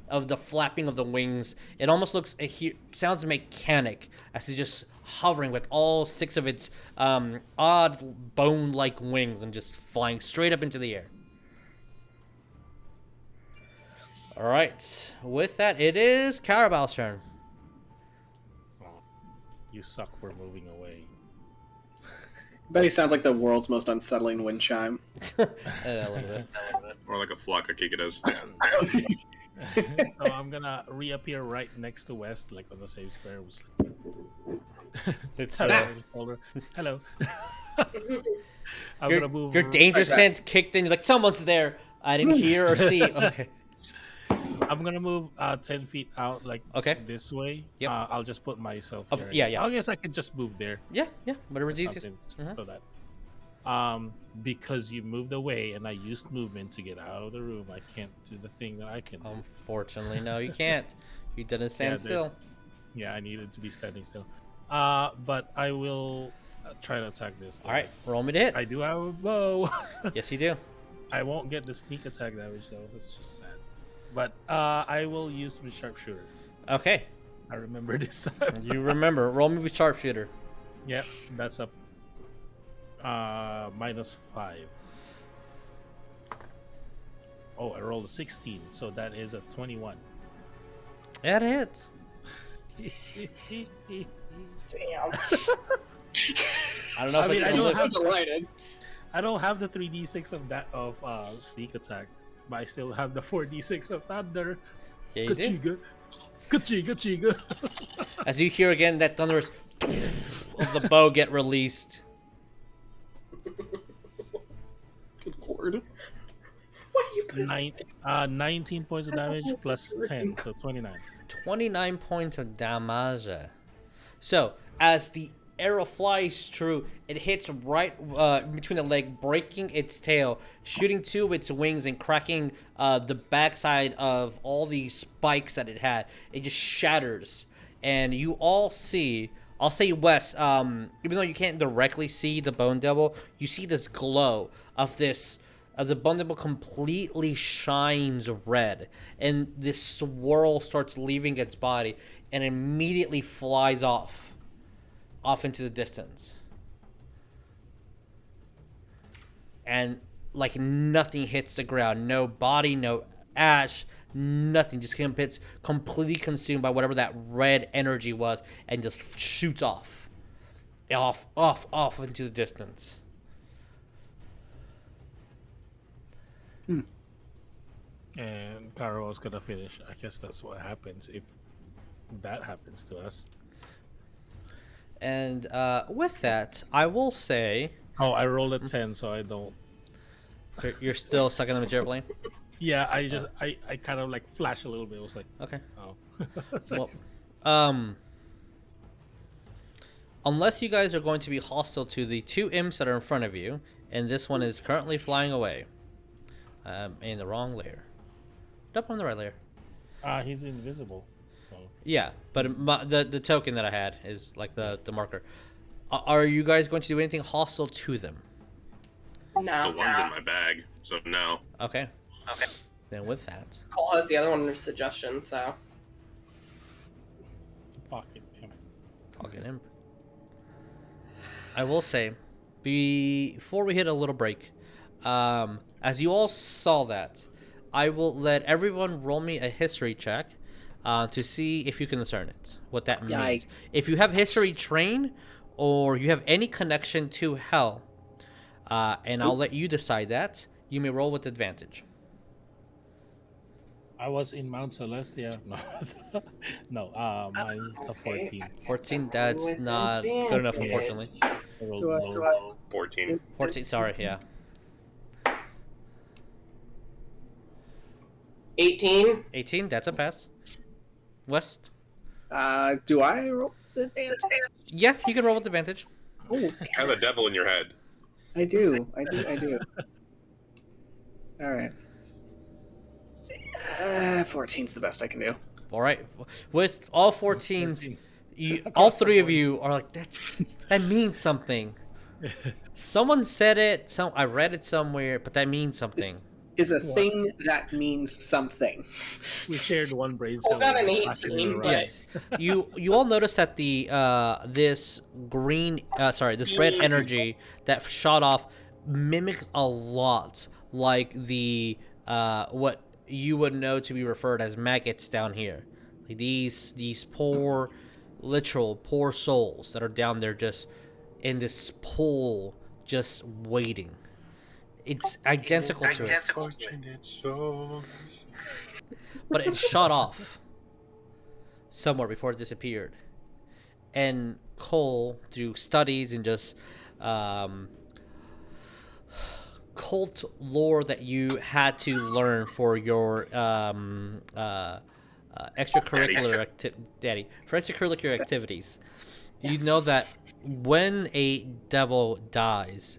of the flapping of the wings. It almost sounds mechanic as it's just hovering with all 6 of its odd bone-like wings and just flying straight up into the air. All right. With that, it is Cowrabao's turn. Oh, you suck for moving away. Bet he sounds like the world's most unsettling wind chime. A little bit. Or like a flock of cicadas. So I'm gonna reappear right next to West, like on the same square. It's Hello. I'm gonna move. Your danger sense kicked in. You're like, someone's there. I didn't hear or see. Okay. I'm gonna move 10 feet out, this way. Yep. I'll just put myself here. Yeah. I guess I could just move there. Yeah. Whatever's easiest. So that. Because you moved away and I used movement to get out of the room, I can't do the thing that I can do. Unfortunately, no, you can't. You didn't stand still. Yeah, I needed to be standing still. But I will try to attack this guy. All right, roll me to hit. I do have a bow. Yes, you do. I won't get the sneak attack damage though. It's just sad. But I will use my sharpshooter. Okay. I remember this time. You remember. Roll me with sharpshooter. Yep, that's up. -5. Oh, I rolled a 16, so that is a 21. That hits. Damn. I don't know. I don't have the 3d6 of that sneak attack, but I still have the 4d6 of thunder. Yeah, you do. Ka-chiga. As you hear again that thunderous of the bow get released. Good lord. What are you putting? 19 points of damage plus 10, so 29. 29 points of damage. So, as the arrow flies through, it hits right between the leg, breaking its tail, shooting 2 of its wings, and cracking the backside of all the spikes that it had. It just shatters. And you all see, I'll say Wes, even though you can't directly see the Bone Devil, you see this glow of this. As the Bone Devil completely shines red, and this swirl starts leaving its body, and immediately flies off into the distance. And like nothing hits the ground, no body, no ash, nothing. Just gets completely consumed by whatever that red energy was, and just shoots off into the distance. And Kaero's gonna finish. I guess that's what happens if that happens to us. And with that, I will say... Oh, I rolled a 10, so I don't... You're still stuck in the material plane? Yeah, I just... I kind of like flashed a little bit. It was like... Okay. Oh. Well, unless you guys are going to be hostile to the 2 imps that are in front of you, and this one is currently flying away. In the wrong layer. Up on the right layer. He's invisible. So. Yeah, but the token that I had is like the marker. Are you guys going to do anything hostile to them? No. The one's in my bag, so no. Okay. Then with that, Cole has the other one under suggestion, so. Pocket imp. Pocket imp. I will say, before we hit a little break, as you all saw that, I will let everyone roll me a history check to see if you can discern it. What that means. Yikes. If you have history train, or you have any connection to hell, and I'll let you decide that, you may roll with advantage. I was in Mount Celestia. No, no. Mine's a 14. 14. That's not good enough, unfortunately. I rolled Do I- low. do I- 14. 14. Sorry. Yeah. 18. 18. That's a pass. West. Do I roll the advantage? Yeah, you can roll with advantage. Oh, You have a devil in your head. I do. All right. 14's the best I can do. All right. With all 14s, all three of you are like, that means something. Someone said it. I read it somewhere, but that means something. Is a thing that means something. We shared one brain Oh, cell. got an and 18, passed it around. but- Yes. You all notice that the this this red energy that shot off mimics a lot like the what you would know to be referred as maggots down here. Like these poor souls that are down there just in this pool just waiting. It's identical to it. Fortunate souls. But it shot off somewhere before it disappeared. And Cole, through studies and just cult lore that you had to learn for your extracurricular activities, you know that when a devil dies,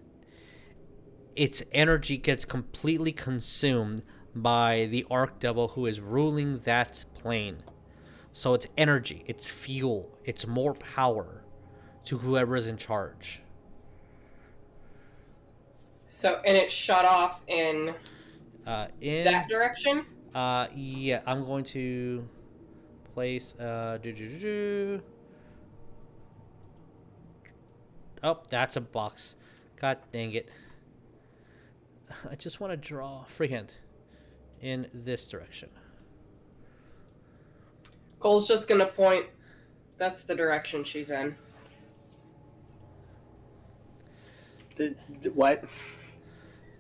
its energy gets completely consumed by the archdevil who is ruling that plane. So it's energy, it's fuel, it's more power to whoever is in charge. So, and it shut off in In that direction? yeah, I'm going to place Oh, that's a box. God dang it. I just want to draw freehand in this direction. Cole's just gonna point. That's the direction she's in. The what?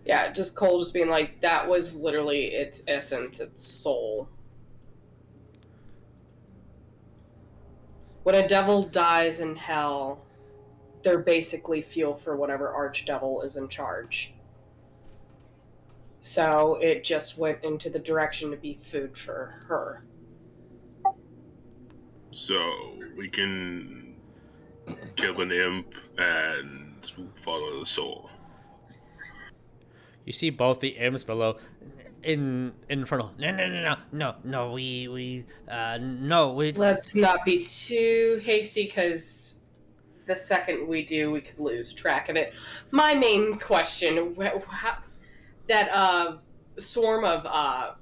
Yeah, just Cole just being like, that was literally its essence, its soul. When a devil dies in hell, they're basically fuel for whatever archdevil is in charge. So it just went into the direction to be food for her. So we can kill an imp and follow the soul. You see both the imps below in front of no, we Let's not be too hasty, because the second we do, we could lose track of it. My main question, that swarm of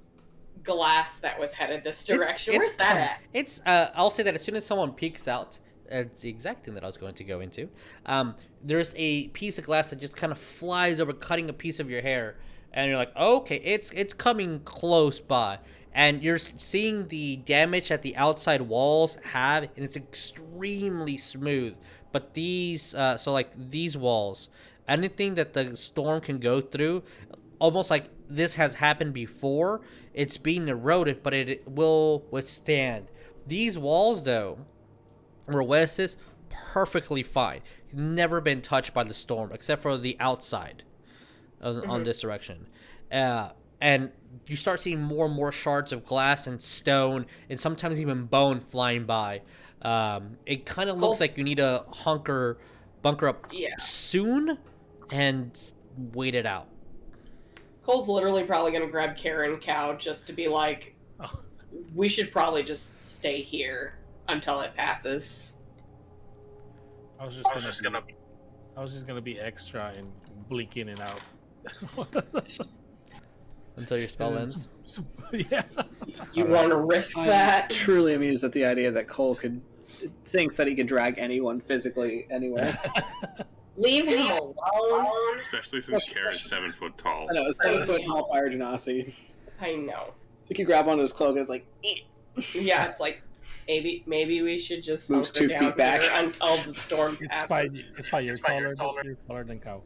glass that was headed this direction, where's that at? It's I'll say that as soon as someone peeks out, it's the exact thing that I was going to go into. There's a piece of glass that just kind of flies over, cutting a piece of your hair, and you're like, okay, it's coming close by, and you're seeing the damage that the outside walls have, and it's extremely smooth. But these these walls, anything that the storm can go through, almost like this has happened before, it's being eroded, but it will withstand. These walls, though, where West is, perfectly fine. Never been touched by the storm, except for the outside on this direction. And you start seeing more and more shards of glass and stone, and sometimes even bone flying by. It kind of looks like you need to bunker up soon and wait it out. Cole's literally probably going to grab Kaer and Cow just to be like, we should probably just stay here until it passes. I was just gonna be extra and blink in and out. Until your spell ends. Yeah. You want to risk I'm that? truly amused at the idea that Cole thinks that he could drag anyone physically anywhere. Leave him alone. Especially since Kaer is 7 foot tall. I know, it's 7-foot tall fire Genasi. I know. It's like you grab onto his cloak and it's like, Yeah, it's like, maybe we should just Moves hunker 2 down feet back. here until the storm It's passes. fine. It's fine. You're taller than Cow.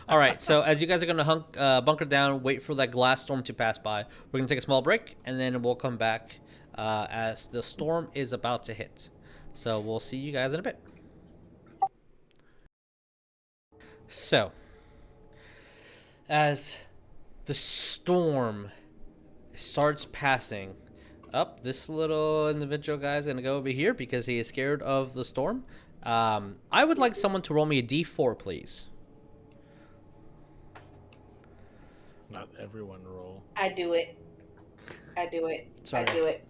All right, so as you guys are going to bunker down, wait for that glass storm to pass by. We're going to take a small break, and then we'll come back as the storm is about to hit. So we'll see you guys in a bit. So, as the storm starts passing up, this little individual guy's going to go over here because he is scared of the storm. I would like someone to roll me a d4, please. Not everyone roll. I do it. Sorry. I do it.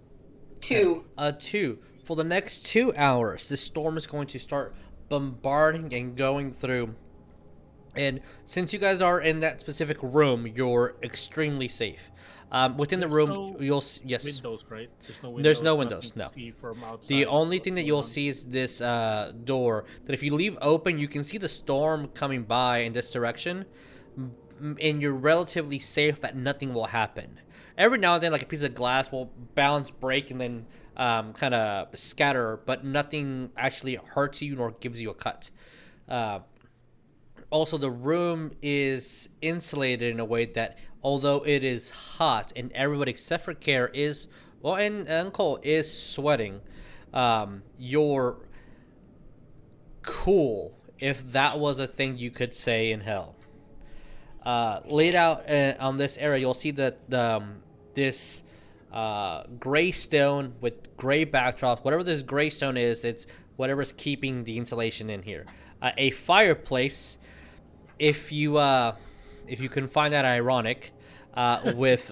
2. 2. For the next 2 hours, the storm is going to start bombarding and going through. And since you guys are in that specific room, you're extremely safe. Within the room, you'll yes. Windows, right? There's no windows. No. See from outside The only thing that you'll on. see is this door. That if you leave open, you can see the storm coming by in this direction, and you're relatively safe that nothing will happen. Every now and then, like a piece of glass will bounce, break, and then kind of scatter, but nothing actually hurts you nor gives you a cut. Also, the room is insulated in a way that, although it is hot and everybody except for Kaer is, well, and Cole is sweating, you're cool, if that was a thing you could say in hell. Laid out on this area, you'll see that this gray stone with gray backdrop, whatever this gray stone is, it's whatever's keeping the insulation in here. A fireplace, if you can find that ironic, with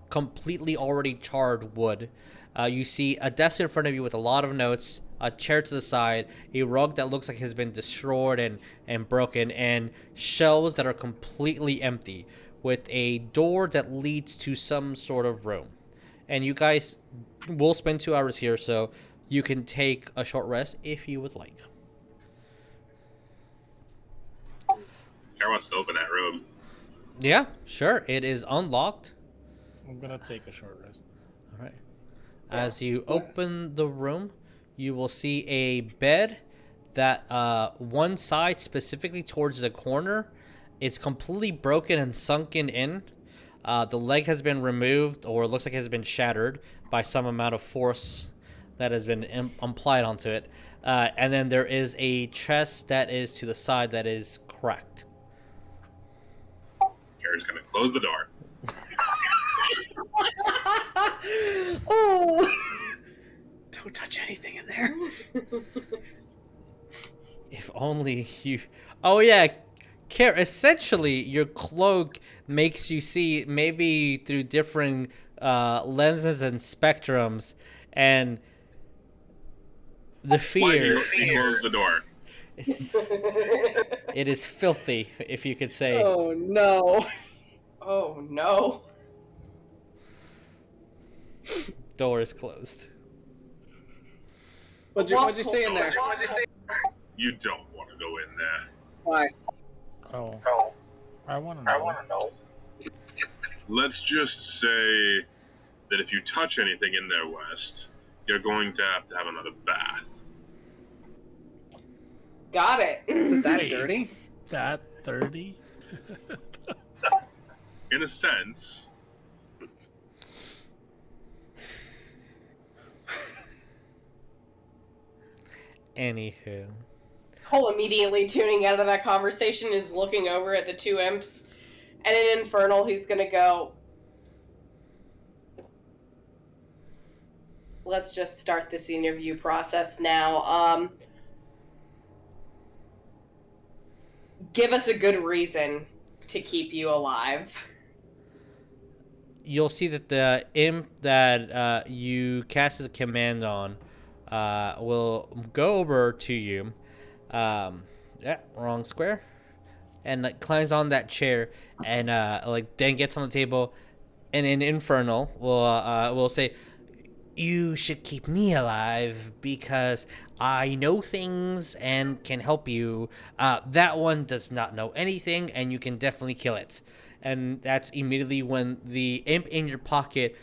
completely already charred wood. You see a desk in front of you with a lot of notes, a chair to the side, a rug that looks like has been destroyed and broken, and shelves that are completely empty, with a door that leads to some sort of room. And you guys will spend 2 hours here, so you can take a short rest if you would like. Kaer wants to open that room. Yeah, sure. It is unlocked. I'm gonna take a short rest. All right. As you open the room, you will see a bed that one side, specifically towards the corner, it's completely broken and sunken in. The leg has been removed, or it looks like it has been shattered by some amount of force that has been applied onto it. And then there is a chest that is to the side that is cracked. Kaer's gonna close the door. Oh! Don't touch anything in there. If only you... Oh, yeah. Kaer, essentially, your cloak makes you see maybe through different lenses and spectrums, and the fear Close the door. it is filthy, if you could say. Oh no. Oh no. Door is closed. What'd you see in there? You don't want to go in there. Why? Oh. I wanna know. Let's just say that if you touch anything in there, West, you're going to have another bath. Got it. Is it that Wait. dirty? That 30? In a sense. Anywho. Cole immediately tuning out of that conversation is looking over at the two imps, and in Infernal he's gonna go, let's just start this interview process now. Give us a good reason to keep you alive. You'll see that the imp that you cast a command on will go over to you. Yeah, wrong square. And like climbs on that chair and like then gets on the table, and in Infernal will say, "You should keep me alive because I know things and can help you. That one does not know anything, and you can definitely kill it." And that's immediately when the imp in your pocket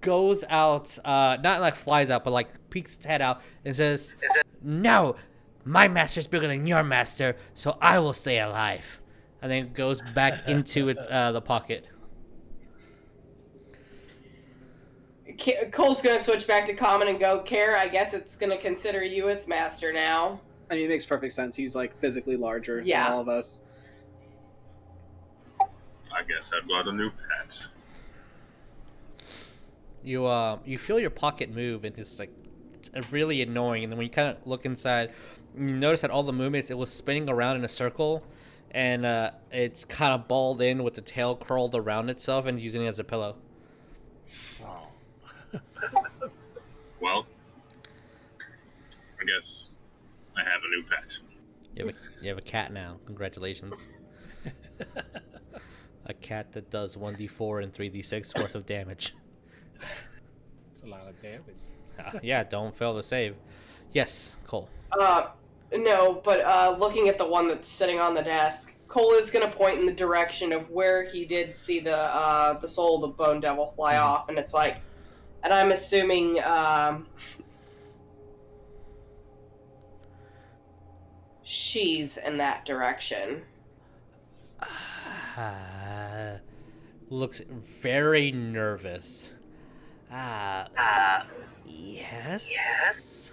goes out, not like flies out, but like peeks its head out and says, "No, My master's bigger than your master, so I will stay alive. And then goes back into the pocket. Cole's gonna switch back to common and go, Kaer, I guess it's gonna consider you its master now. I mean, it makes perfect sense. He's like physically larger than all of us. I guess I've got a new pet. You feel your pocket move, and it's like it's really annoying. And then when you kind of look inside, you notice that all the movements, it was spinning around in a circle, and it's kind of balled in with the tail curled around itself and using it as a pillow. Wow. Well, I guess I have a new pet. You have a cat now. Congratulations. A cat that does 1d4 and 3d6 worth of damage. It's a lot of damage. Yeah, don't fail to save. Yes, Cole. No, but looking at the one that's sitting on the desk, Cole is gonna point in the direction of where he did see the soul of the bone devil fly off, and it's like, and I'm assuming she's in that direction. Looks very nervous. Yes.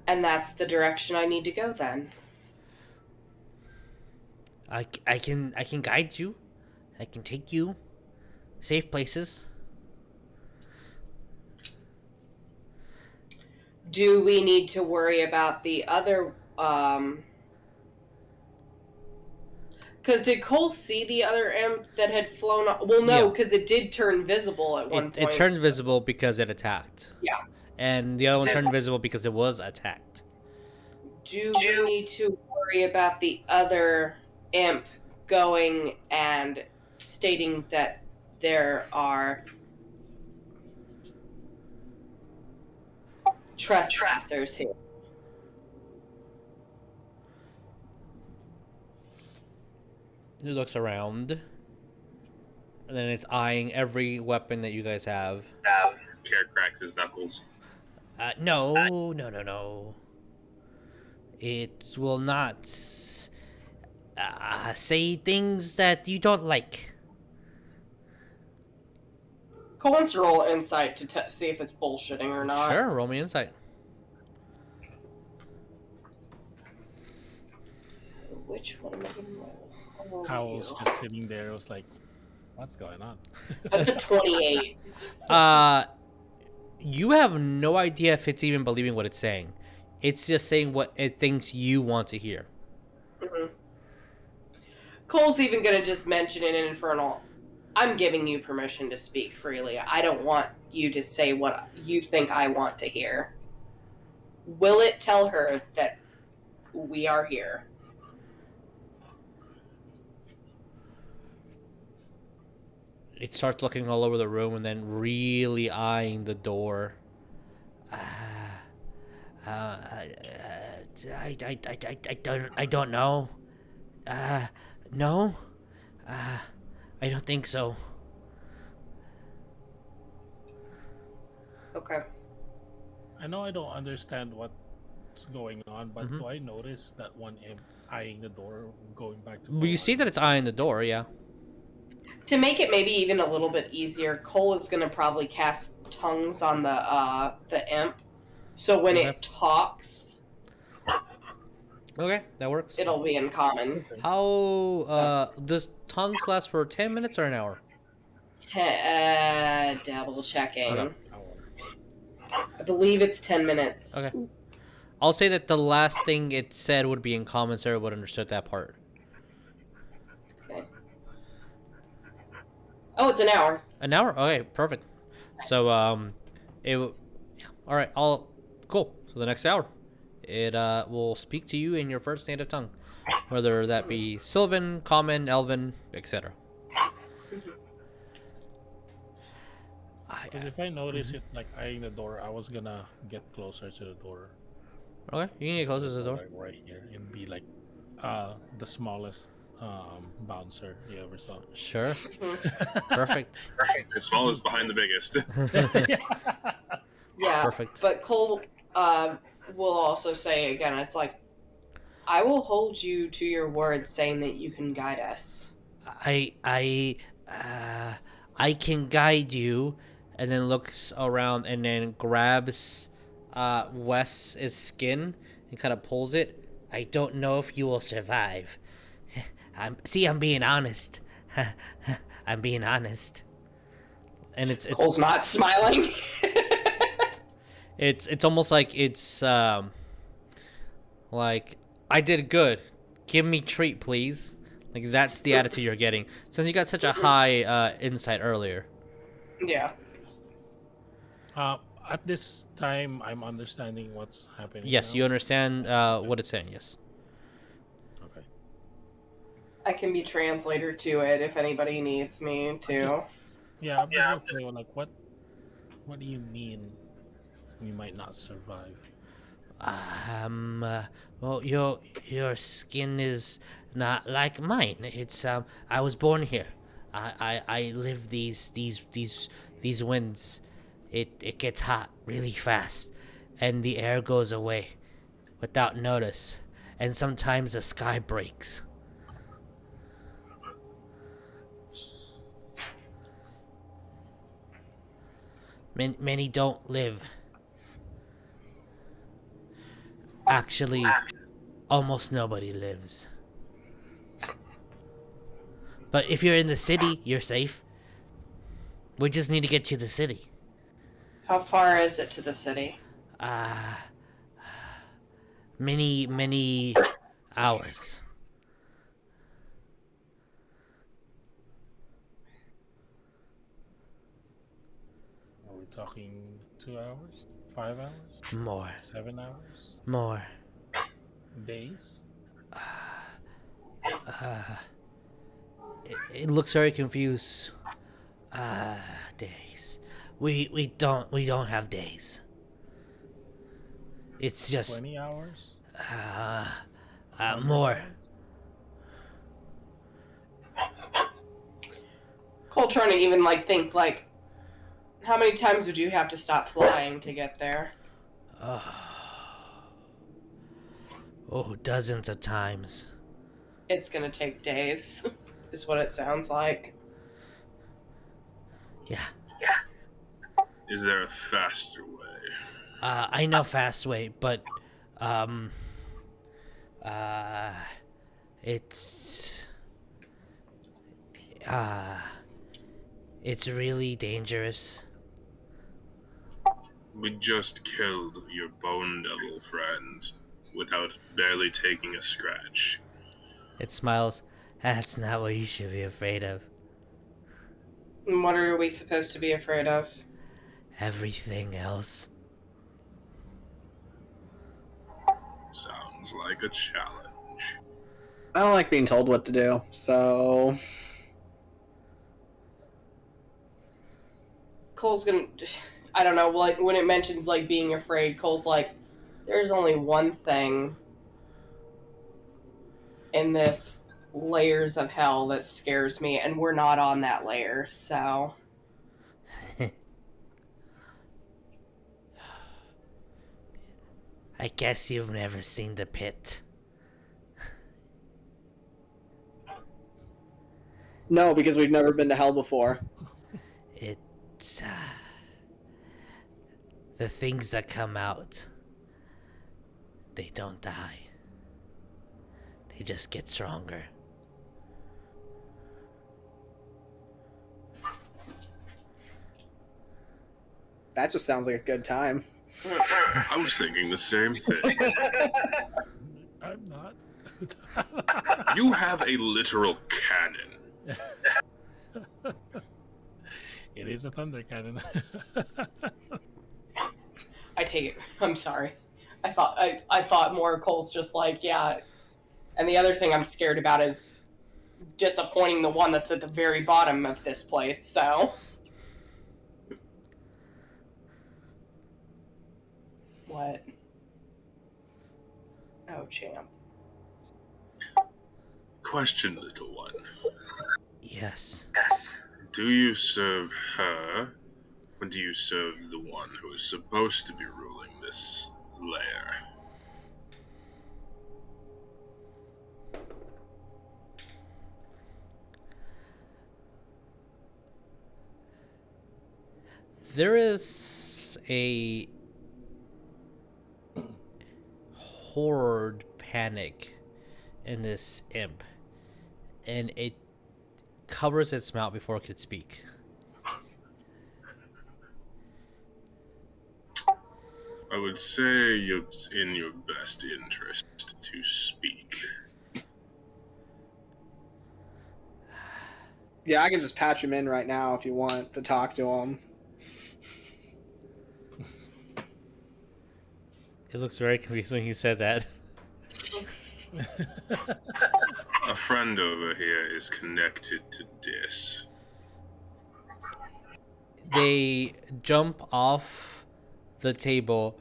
And that's the direction I need to go then. I can guide you. I can take you safe places. Do we need to worry about the other because did Cole see the other imp that had flown off? Well, no, because it did turn visible at one point. It turned visible because it attacked. Yeah. And the other one turned visible because it was attacked. Do we need to worry about the other imp going and stating that there are trespassers here? It looks around, and then it's eyeing every weapon that you guys have. Kaer cracks his knuckles. No. It will not say things that you don't like. Cole wants to roll insight to see if it's bullshitting or not. Sure, roll me insight. Which one am I going to roll? Cowell's just sitting there. It was like, what's going on? That's a 28. You have no idea if it's even believing what it's saying. It's just saying what it thinks you want to hear. Mm-hmm. Cole's even going to just mention in Infernal, I'm giving you permission to speak freely. I don't want you to say what you think I want to hear. Will it tell her that we are here? It starts looking all over the room and then really eyeing the door. I don't know. No. I don't think so. Okay. I know I don't understand what's going on, but do I notice that one imp eyeing the door going back to... Well, you see that it's eyeing the door, yeah. To make it maybe even a little bit easier, Cole is going to probably cast tongues on the imp. So when it talks... Okay, that works. It'll be in common. How, does tongues last for 10 minutes or an hour? Double checking. Okay. I believe it's 10 minutes. Okay. I'll say that the last thing it said would be in common, so everyone would understood that part. Okay. Oh, it's an hour. An hour? Okay, perfect. So, all right, cool. So the next hour, it will speak to you in your first native tongue, whether that be Sylvan, Common, Elven, etc. Because if I notice it like eyeing the door, I was gonna get closer to the door. Okay, you can get closer to the door. Like right here and be like the smallest bouncer you ever saw. Sure. Perfect. The smallest behind the biggest. Yeah. Perfect. But Cole will also say again, it's like, I will hold you to your word saying that you can guide us. Uh, I can guide you, and then looks around and then grabs Wes's skin and kind of pulls it. I don't know if you will survive. I'm being honest. I'm being honest. And it's Cole's not smiling. it's almost like it's like I did good. Give me treat, please. Like that's the attitude you're getting since you got such a high insight earlier. Yeah. At this time, I'm understanding what's happening. Yes, now. you understand what it's saying. Yes. Okay. I can be translator to it if anybody needs me to. Yeah, I'm just wondering, like, what do you mean we might not survive? Well, your skin is not like mine. It's I was born here. I live these winds. It gets hot really fast, and the air goes away without notice, and sometimes the sky breaks. Many don't live. Actually, almost nobody lives. But if you're in the city, you're safe. We just need to get to the city. How far is it to the city? Many hours. Are we talking 2 hours? 5 hours? More. 7 hours? More. Days? It looks very confused. Days. We don't have days. It's just 20 hours? more. Cole trying to even like think like, how many times would you have to stop flying to get there? Oh, dozens of times. It's gonna take days, is what it sounds like. Yeah. Is there a faster way? I know fast way, but it's really dangerous. We just killed your bone devil friend without barely taking a scratch. It smiles. That's not what you should be afraid of. And what are we supposed to be afraid of? Everything else. Sounds like a challenge. I don't like being told what to do, so Cole's gonna, I don't know, like when it mentions like being afraid, Cole's like, there's only one thing in this layers of hell that scares me, and we're not on that layer, so. I guess you've never seen the pit. no, because we've never been to hell before. It's the things that come out, they don't die. They just get stronger. That just sounds like a good time. I was thinking the same thing. I'm not. You have a literal cannon. It is a thunder cannon. I take it. I'm sorry. I thought more Cole's just like, yeah. And the other thing I'm scared about is disappointing the one that's at the very bottom of this place, so. What? Oh, champ. Question, little one. Yes. Do you serve her, or do you serve the one who is supposed to be ruling this lair. There is a horde panic in this imp, and it covers its mouth before it could speak. I would say it's in your best interest to speak. Yeah, I can just patch him in right now if you want to talk to him. It looks very confused when he said that. A friend over here is connected to Dis. They jump off the table.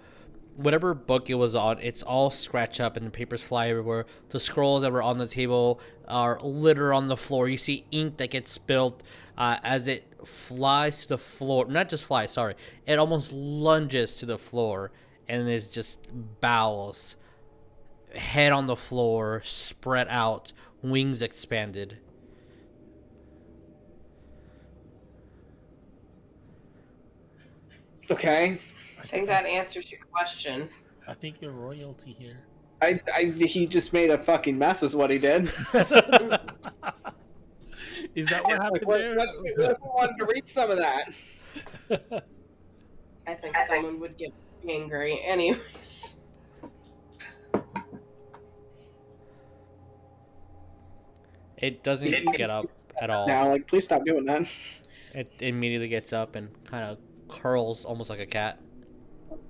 Whatever book it was on, it's all scratched up and the papers fly everywhere. The scrolls that were on the table are littered on the floor. You see ink that gets spilled as it flies to the floor. Not just flies, sorry. It almost lunges to the floor and is just bowels. Head on the floor, spread out, wings expanded. Okay. I think that answers your question. I think you're royalty here. He just made a fucking mess is what he did. Is that what happened What there? if we wanted to read some of that? I think someone would get angry. Anyways. It doesn't get up at all. Now, like, please stop doing that. It immediately gets up and kind of curls almost like a cat.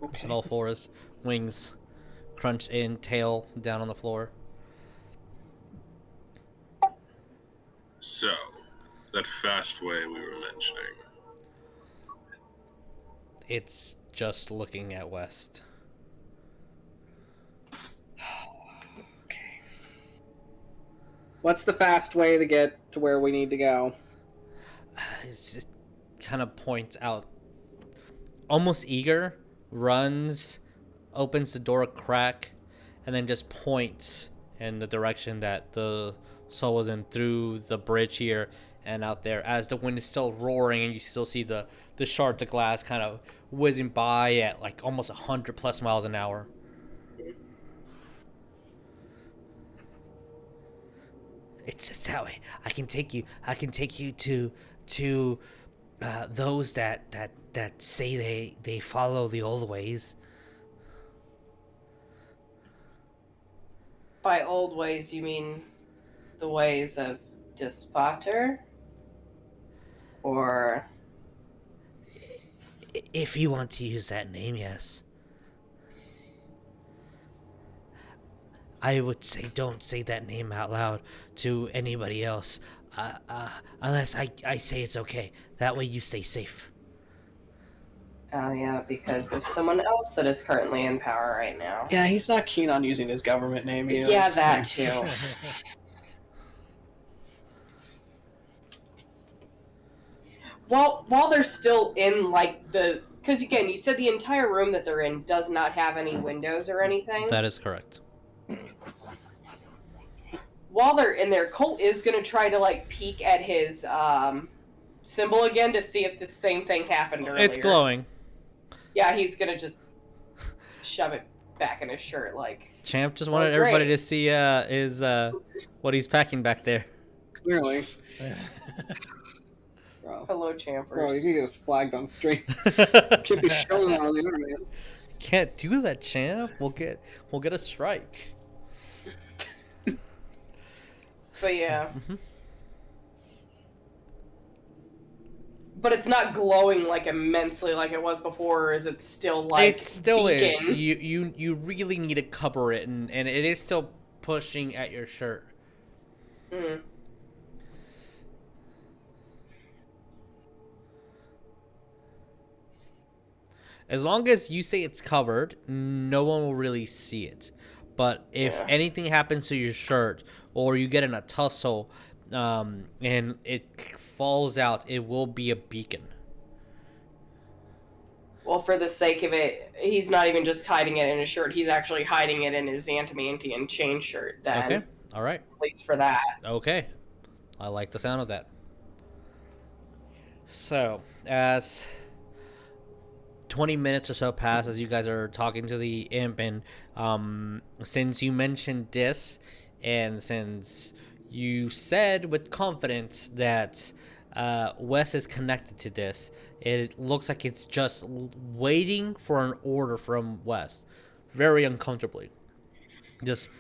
It's on all fours, wings crunched in, tail down on the floor. So, that fast way we were mentioning. It's just looking at west. Okay. What's the fast way to get to where we need to go? It kind of points out, almost eager, runs, opens the door a crack, and then just points in the direction that the soul was in, through the bridge here and out there, as the wind is still roaring and you still see the shards of glass kind of whizzing by at like almost 100+ miles an hour. It's just that way. I can take you to those that say they follow the old ways. By old ways, you mean the ways of Despotter? Or... If you want to use that name, yes. I would say don't say that name out loud to anybody else, unless I say it's okay. That way you stay safe. Oh yeah, because of someone else that is currently in power right now. Yeah, he's not keen on using his government name either. Yeah, that too. While they're still in, like, the... Because, again, you said the entire room that they're in does not have any windows or anything. That is correct. While they're in there, Colt is going to try to, like, peek at his symbol again to see if the same thing happened earlier. It's glowing. Yeah, he's going to just shove it back in his shirt, like... Champ just wanted everybody to see what he's packing back there. Clearly. Bro. Hello, Champers. Bro, you can get us flagged on stream. Can't be showing that on the internet. Can't do that, Champ. We'll get a strike. But yeah. But it's not glowing like immensely like it was before, or is it still like It still beacon? is. You really need to cover it, and it is still pushing at your shirt. Mm. As long as you say it's covered, no one will really see it. But if anything happens to your shirt, or you get in a tussle, and it falls out, it will be a beacon. Well, well, for the sake of it, he's not even just hiding it in his shirt. He's actually hiding it in his Antimantian chain shirt. Then, Okay. All right. at least for that. Okay. I like the sound of that. So, as 20 minutes or so pass as you guys are talking to the imp, and since you mentioned this, and since you said with confidence that Wes is connected to this, it looks like it's just waiting for an order from Wes, very uncomfortably. Just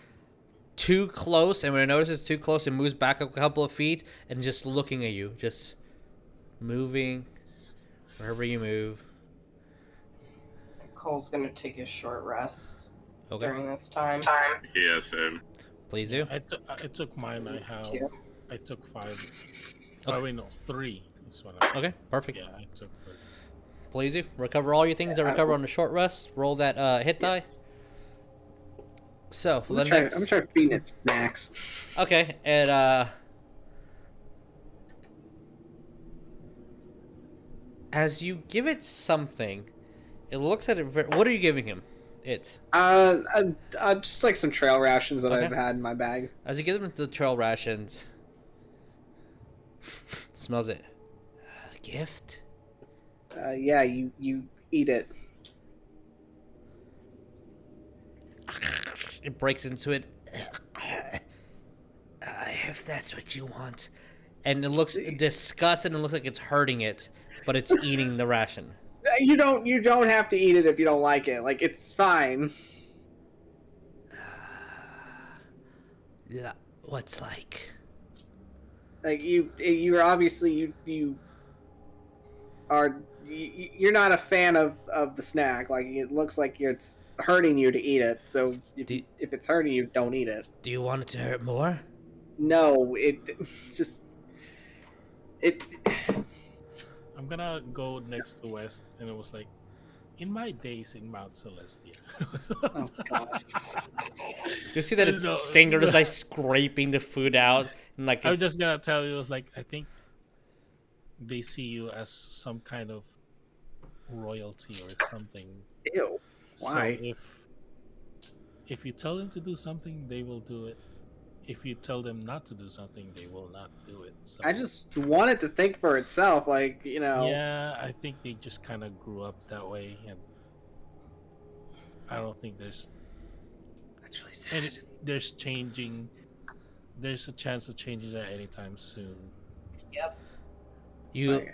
too close, and when it notices too close, it moves back a couple of feet and just looking at you, just moving wherever you move. Cole's gonna take a short rest Okay. during this time. Yeah, same. Please do. I took mine. I took 5. Okay. Oh wait, no, 3 is what I. Okay, perfect. Yeah, I took 3. Please do. Recover all your things that recover on the short rest. Roll that hit die. So, for I'm the gonna next... try feeding it snacks. Okay, and as you give it something, it looks at it. What are you giving him? It. Just like some trail rations that Okay. I've had in my bag. As you give him the trail rations, smells it. A gift. Yeah, you eat it. It breaks into it. If that's what you want. And it looks disgusted and looks like it's hurting it, but it's eating the ration. You don't have to eat it if you don't like it. Like, it's fine. Yeah, what's like? Like, you're obviously you're not a fan of the snack. Like, it looks like it's hurting you to eat it. So if it's hurting you, don't eat it. Do you want it to hurt more? No, I'm gonna go next to West, and it was like, in my days in Mount Celestia. Oh god. You see that its finger is like scraping the food out, and like I'm it's... just gonna tell you, it's like, I think they see you as some kind of royalty or something. Ew. Why? So if you tell them to do something, they will do it. If you tell them not to do something, they will not do it. So, I just want it to think for itself, like, you know. yeah, I think they just kind of grew up that way, and I don't think there's That's really sad. there's changing. There's a chance of changes at any time soon. Yep. You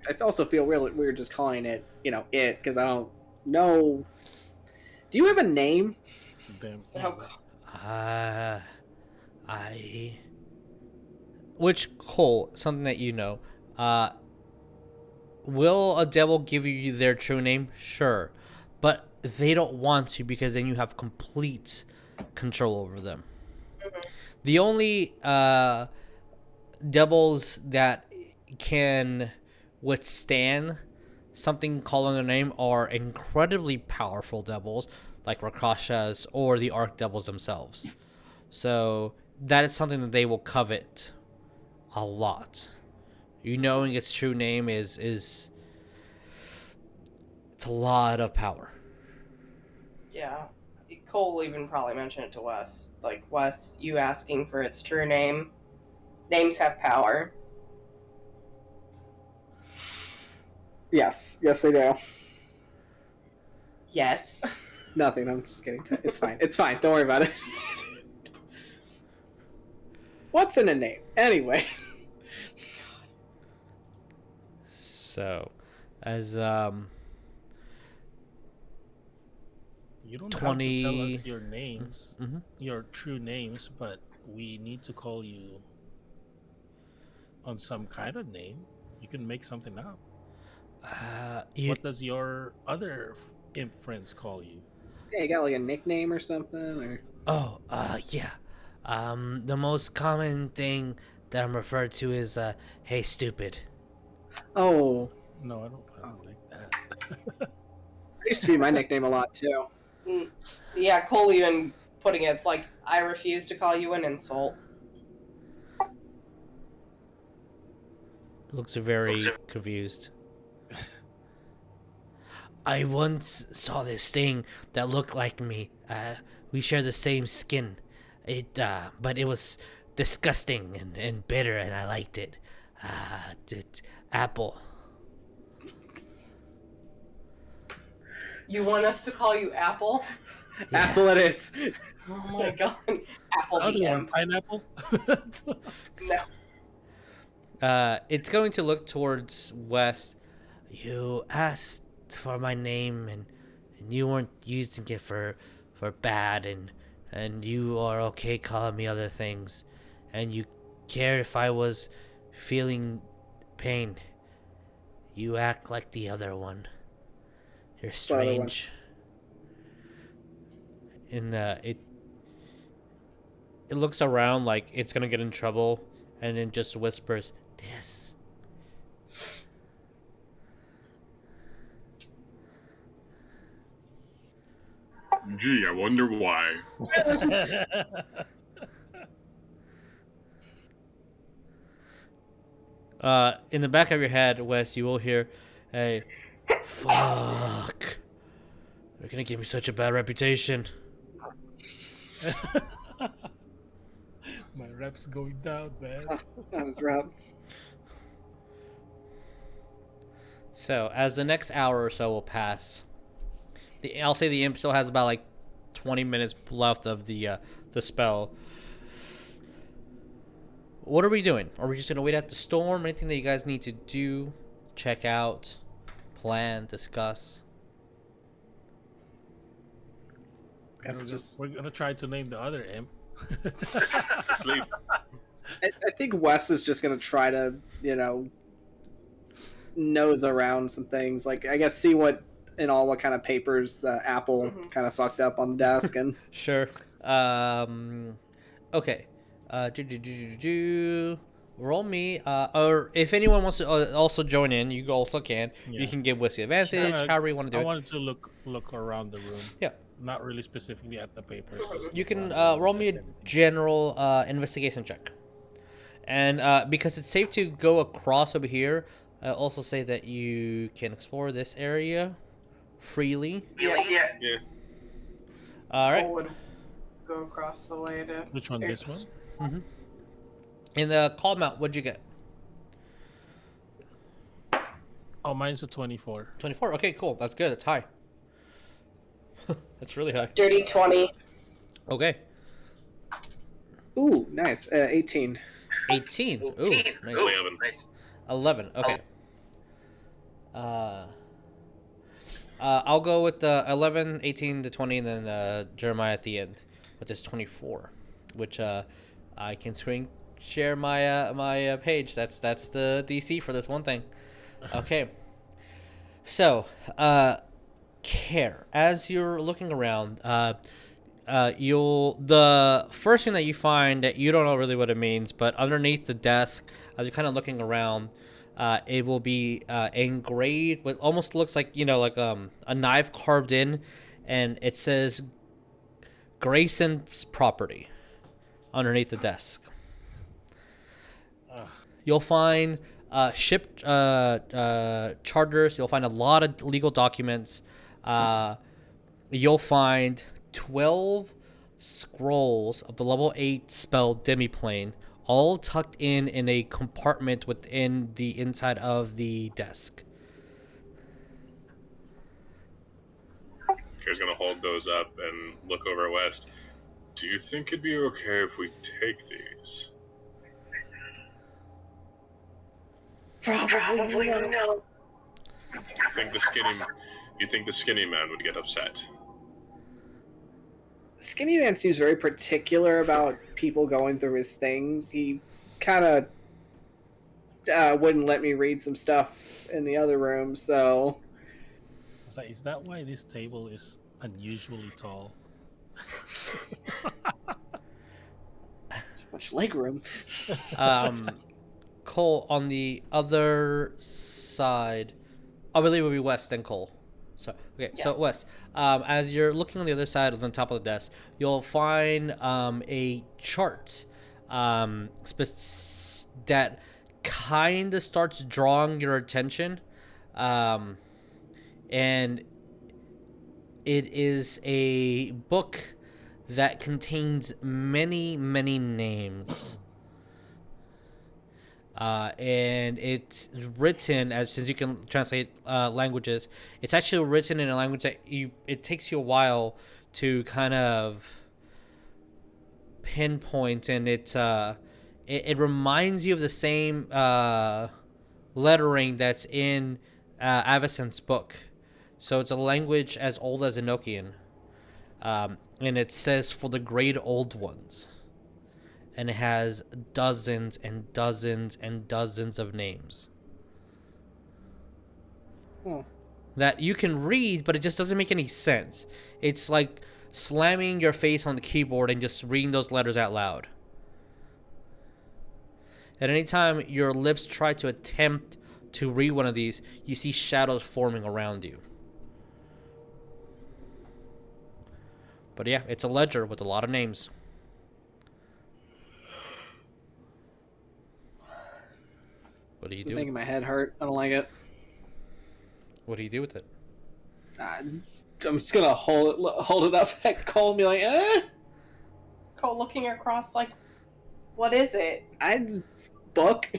I also feel really weird just calling it, it, because I don't know. Do you have a name? Them. Oh, God. Which, Cole, something that you know, will a devil give you their true name? Sure. But they don't want to, because then you have complete control over them. The only devils that can withstand something calling their name are incredibly powerful devils, like Rakshas or the Archdevils themselves. So that is something that they will covet a lot. You knowing its true name is it's a lot of power. Yeah. Cole even probably mentioned it to Wes. Like, Wes, you asking for its true name. Names have power. Yes, they do. Yes. Nothing. I'm just kidding. It's fine. It's fine. Don't worry about it. What's in a name? Anyway. So, as You don't 20... have to tell us your names, Mm-hmm. your true names, but we need to call you on some kind of name. You can make something up. What does your other imp friends call you? Yeah, you got like a nickname or something, or? Yeah. The most common thing that I'm referred to is, hey, stupid. Oh, No, I don't like that. that used to be my nickname a lot too. Yeah, Cole even putting it's like, I refuse to call you an insult. Looks very confused. I once saw this thing that looked like me. We share the same skin. But it was disgusting and bitter, and I liked it. Apple. You want us to call you Apple? Apple it is. Oh my god. Apple Other the one, Imp. pineapple. No. It's going to look towards west. You asked for my name, and you weren't using it for bad, and you are okay calling me other things, and you cared if I was feeling pain. You act like the other one. You're strange. And it looks around like it's gonna get in trouble, and then just whispers, "This." Gee, I wonder why. In the back of your head, Wes, you will hear, "Hey, fuck. They're gonna give me such a bad reputation." My rep's going down, man. That was rough. So, as the next hour or so will pass, I'll say the imp still has about like 20 minutes left of the spell. What are we doing? Are we just gonna wait at the storm? Anything that you guys need to do, check out, plan, discuss? We're gonna try to name the other imp. To sleep. I think Wes is just gonna try to, nose around some things. Like, I guess see what kind of papers Apple kind of fucked up on the desk and. Sure. Okay. Roll me. Or if anyone wants to also join in, you also can. Yeah. You can give Whiskey advantage. However you want to do I it. wanted to look around the room. Yeah. Not really specifically at the papers. Just You can around roll me a vicinity. general investigation check. And because it's safe to go across over here, I also say that you can explore this area freely. Yeah. All right. Cole would go across the way to. Which one? This one? In the call mount, what'd you get? Oh, mine's a 24. 24. Okay, cool. That's good. That's high. That's really high. Dirty 20. Okay. Ooh, nice. 18. 18. Ooh, nice. 11. 11. Okay. I'll go with the 11, 18 to 20, and then Jeremiah at the end with this 24, which I can screen share my page. That's the DC for this one thing. Okay. So, Kaer, as you're looking around, the first thing that you find that you don't know really what it means, but underneath the desk, as you're kind of looking around, it will be engraved. What almost looks like a knife carved in, and it says Grayson's property underneath the desk. You'll find ship charters. You'll find a lot of legal documents. You'll find 12 scrolls of the level 8 spell Demiplane, all tucked in a compartment within the inside of the desk. Kaer's gonna hold those up and look over at West. Do you think it'd be okay if we take these? Probably no. You think the skinny man would get upset? Skinny Man seems very particular about people going through his things. He kind of wouldn't let me read some stuff in the other room, so... I was like, is that why this table is unusually tall? So much legroom. Cole, on the other side, I believe it would be West and Cole. So okay, Yeah. so West, as you're looking on the other side of the top of the desk, you'll find a chart that kind of starts drawing your attention, and It is a book that contains many, many names. And it's written, as since you can translate languages, it's actually written in a language that it takes you a while to kind of pinpoint, and it reminds you of the same lettering that's in Avacynth's book. So it's a language as old as Enochian, and it says for the great old ones. And it has dozens and dozens and dozens of names that you can read, but it just doesn't make any sense. It's like slamming your face on the keyboard and just reading those letters out loud. At any time your lips try to attempt to read one of these, you see shadows forming around you. But yeah, it's a ledger with a lot of names. What do you do? It's making my head hurt. I don't like it. What do you do with it? I'm just gonna hold it up at Cole and be like, eh? Cole looking across like, what is it? Book.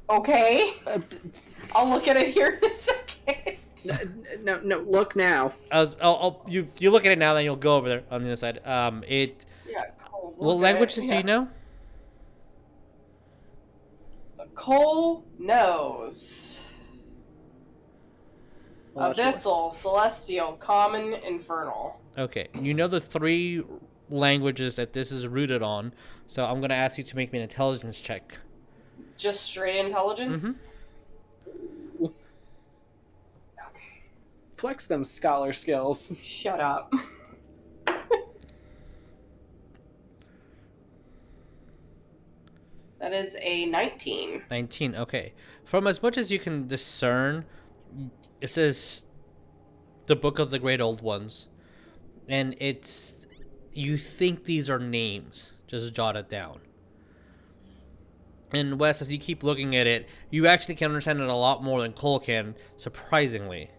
Okay. I'll look at it here in a second. No, look now. You look at it now, then you'll go over there on the other side. Yeah, Cole. What languages do you know? Cole knows. Abyssal, Celestial, Common, Infernal. Okay, you know the 3 languages that this is rooted on, so I'm going to ask you to make me an intelligence check. Just straight intelligence? Mm-hmm. Okay. Flex them scholar skills. Shut up. That is a 19. 19, okay. From as much as you can discern, it says the Book of the Great Old Ones. And you think these are names. Just jot it down. And Wes, as you keep looking at it, you actually can understand it a lot more than Cole can, surprisingly.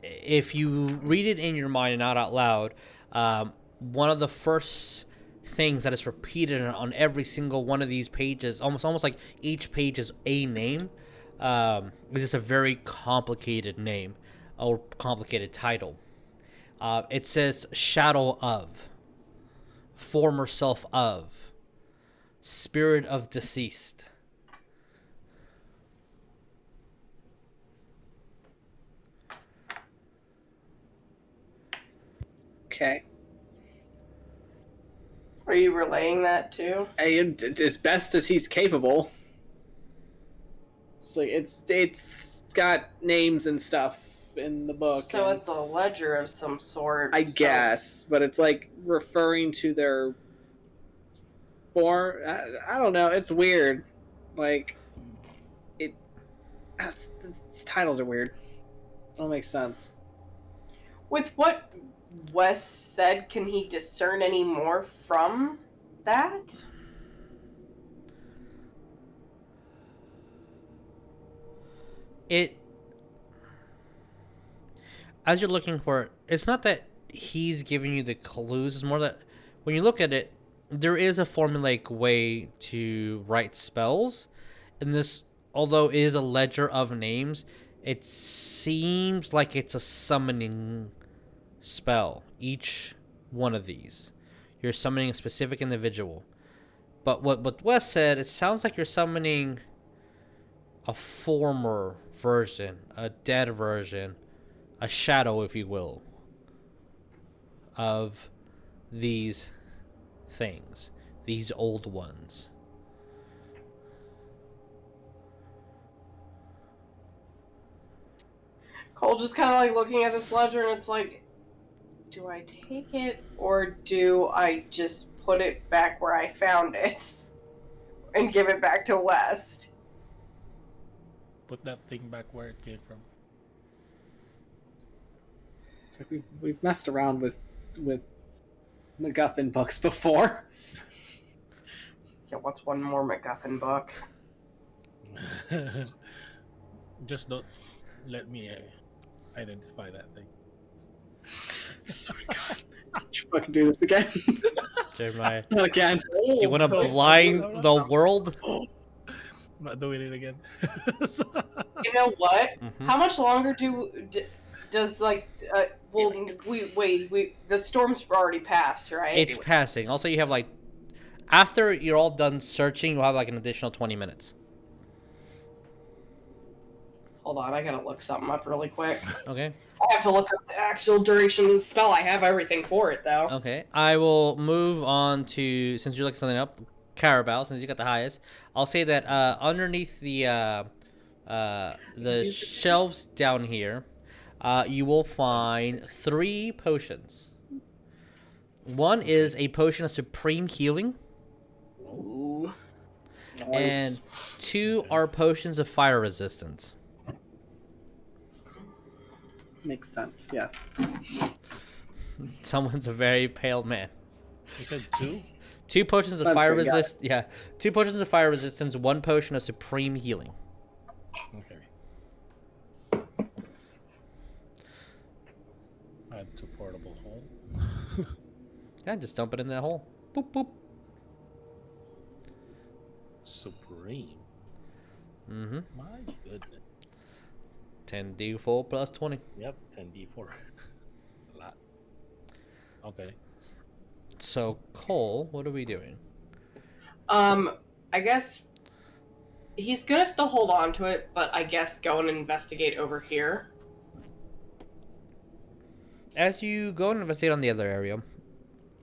If you read it in your mind and not out loud, one of the first things that is repeated on every single one of these pages, almost like each page is a name, is just a very complicated name or complicated title. It says Shadow of, Former Self of, Spirit of Deceased. Okay. Are you relaying that too? As best as he's capable. It's like it's got names and stuff in the book. So it's a ledger of some sort. I guess, but it's like referring to their form. I don't know. It's weird. Like these titles are weird. Don't make sense. With what Wes said, can he discern any more from that? As you're looking for it, it's not that he's giving you the clues, it's more that when you look at it, there is a formulaic way to write spells, and this, although it is a ledger of names, it seems like it's a summoning spell. Each one of these, you're summoning a specific individual. But what Wes said, it sounds like you're summoning a former version, a dead version, a shadow, if you will, of these things, these old ones. Cole just kind of like looking at this ledger, and it's like, do I take it or do I just put it back where I found it and give it back to West? Put that thing back where it came from. It's like we've messed around with MacGuffin books before. Yeah, what's one more MacGuffin book? Just don't let me identify that thing. Swear to God. Did you fucking do this again? Jeremiah, Not again. do you want to blind the world? I'm not doing it again. You know what? Mhm. How much longer does like well we the storm's already passed, right? It's passing. Also, you have like, after you're all done searching, you'll have like an additional 20 minutes. Hold on, I gotta look something up really quick. Okay. I have to look up the actual duration of the spell. I have everything for it though. Okay. I will move on to, since you're looking something up, Cowrabao, since you got the highest. I'll say that underneath the shelves down here, you will find 3 potions. One is a potion of supreme healing, Ooh. and 2 are potions of fire resistance. Makes sense, yes. Someone's a very pale man. You said 2? 2 potions of Sounds fire right, got resist. Yeah, 2 potions of fire resistance. 1 potion of supreme healing. Okay. Add to portable hole. Yeah, just dump it in that hole. Boop boop. Supreme. Mm-hmm. My goodness. 10d4 plus 20. Yep, 10d4. A lot. Okay. So, Cole, what are we doing? I guess he's gonna still hold on to it, but I guess go and investigate over here. As you go and investigate on the other area,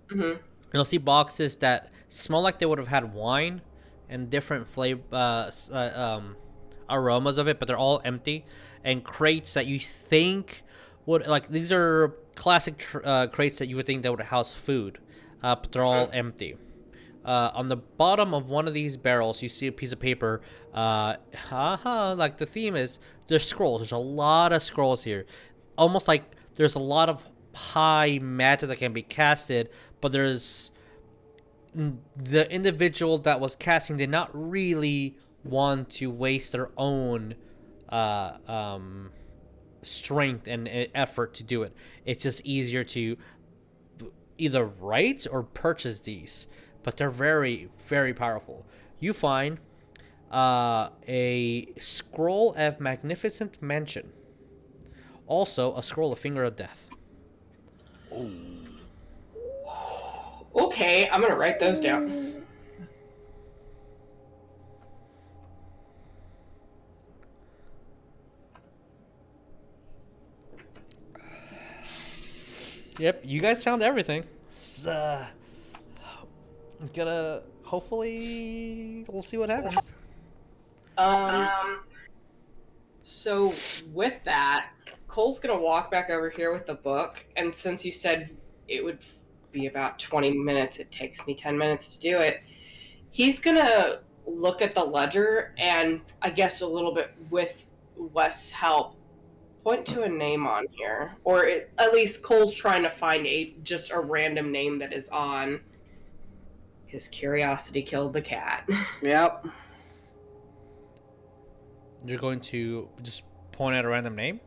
Mm-hmm. you'll see boxes that smell like they would have had wine and different flavor, aromas of it, but they're all empty. And crates that you think would, like, these are classic crates that you would think that would house food, but they're all empty. On the bottom of one of these barrels, you see a piece of paper. Like the theme is, there's scrolls. There's a lot of scrolls here. Almost like there's a lot of high matter that can be casted, but there's the individual that was casting did not really want to waste their own strength and effort to do it. It's just easier to either write or purchase these, but they're very, very powerful. You find a scroll of magnificent mansion, also a scroll of finger of death. Okay, I'm gonna write those down. Yep, you guys found everything. Gonna hopefully we'll see what happens. So with that, Cole's gonna walk back over here with the book, and since you said it would be about 20 minutes, it takes me 10 minutes to do it. He's gonna look at the ledger and I guess a little bit with Wes' help point to a name on here, or at least Cole's trying to find just a random name that is on, because curiosity killed the cat. Yep. You're going to just point out a random name?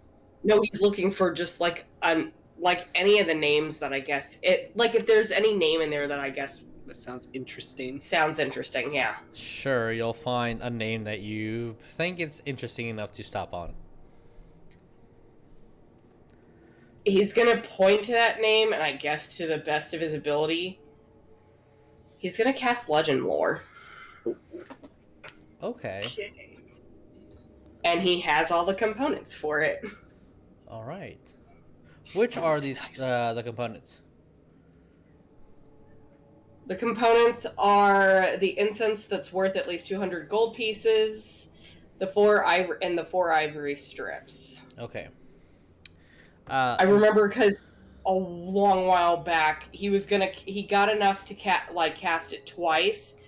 No, he's looking for just like any of the names that I guess if there's any name in there that I guess That sounds interesting. sounds interesting. Yeah. Sure, you'll find a name that you think it's interesting enough to stop on. He's gonna point to that name, and I guess to the best of his ability, he's gonna cast Legend Lore. Okay. And he has all the components for it. All right. Which are these the components? The components are the incense that's worth at least 200 gold pieces, the 4 ivory strips. Okay. I remember because a long while back he got enough to cast it twice,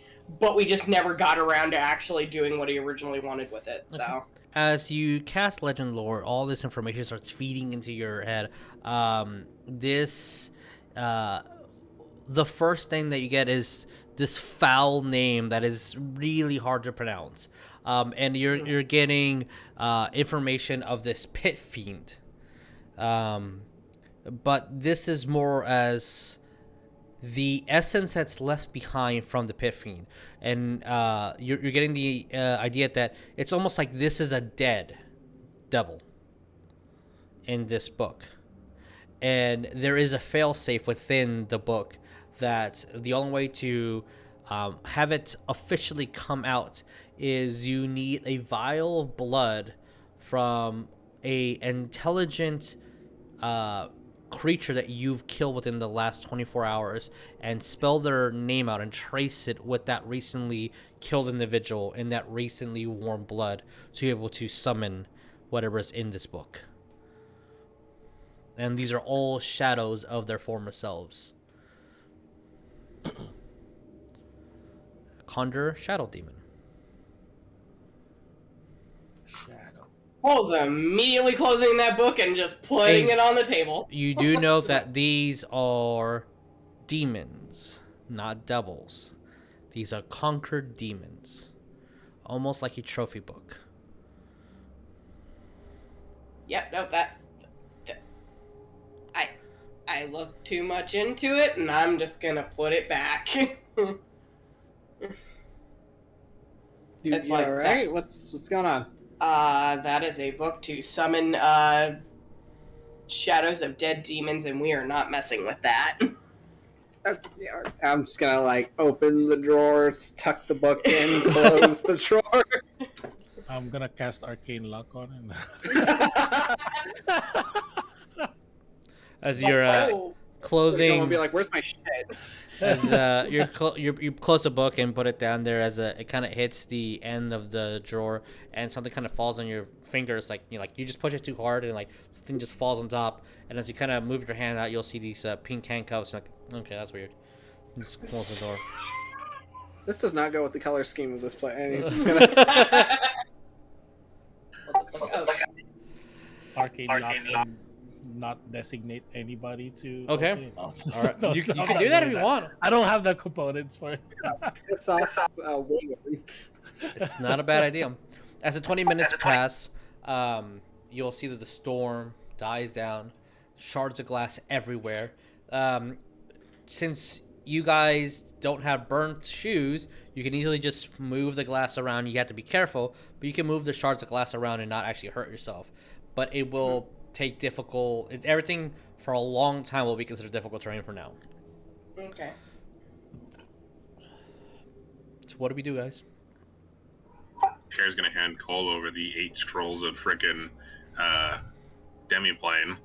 but we just never got around to actually doing what he originally wanted with it. So as you cast Legend Lore, all this information starts feeding into your head. The first thing that you get is this foul name that is really hard to pronounce. and you're getting information of this pit fiend. But this is more as the essence that's left behind from the pit fiend, and you're getting the idea that it's almost like this is a dead devil in this book, and there is a failsafe within the book that the only way to have it officially come out is you need a vial of blood from a intelligent creature that you've killed within the last 24 hours and spell their name out and trace it with that recently killed individual in that recently warm blood to be able to summon whatever is in this book. And these are all shadows of their former selves. Conjure Shadow Demon. Shadow. Paul's immediately closing that book and just putting it on the table. You do know that these are demons, not devils. These are conquered demons. Almost like a trophy book. Yep, no, that I looked too much into it, and I'm just gonna put it back. It's You like all right? What's going on? That is a book to summon shadows of dead demons, and we are not messing with that. I'm just gonna like open the drawers, tuck the book in, close the drawer. I'm gonna cast Arcane Lock on As you're I'm closing, gonna be like, "Where's my shit?" as you close the book and put it down there, as it kind of hits the end of the drawer, and something kind of falls on your fingers, like you just push it too hard, and like something just falls on top. And as you kind of move your hand out, you'll see these pink handcuffs. Like, okay, that's weird. Just close the door. This does not go with the color scheme of this play. And he's just gonna. Arcane Lock and not designate anybody to. Okay. All right. You can do that if you want. I don't have the components for it. It's also It's not a bad idea. As the 20 minutes pass, you'll see that the storm dies down, shards of glass everywhere. Since you guys don't have burnt shoes, you can easily just move the glass around. You have to be careful, but you can move the shards of glass around and not actually hurt yourself. But it will take everything for a long time will be considered difficult terrain for now. Okay. So what do we do, guys? Kaer's gonna hand Cole over the 8 scrolls of frickin' demiplane.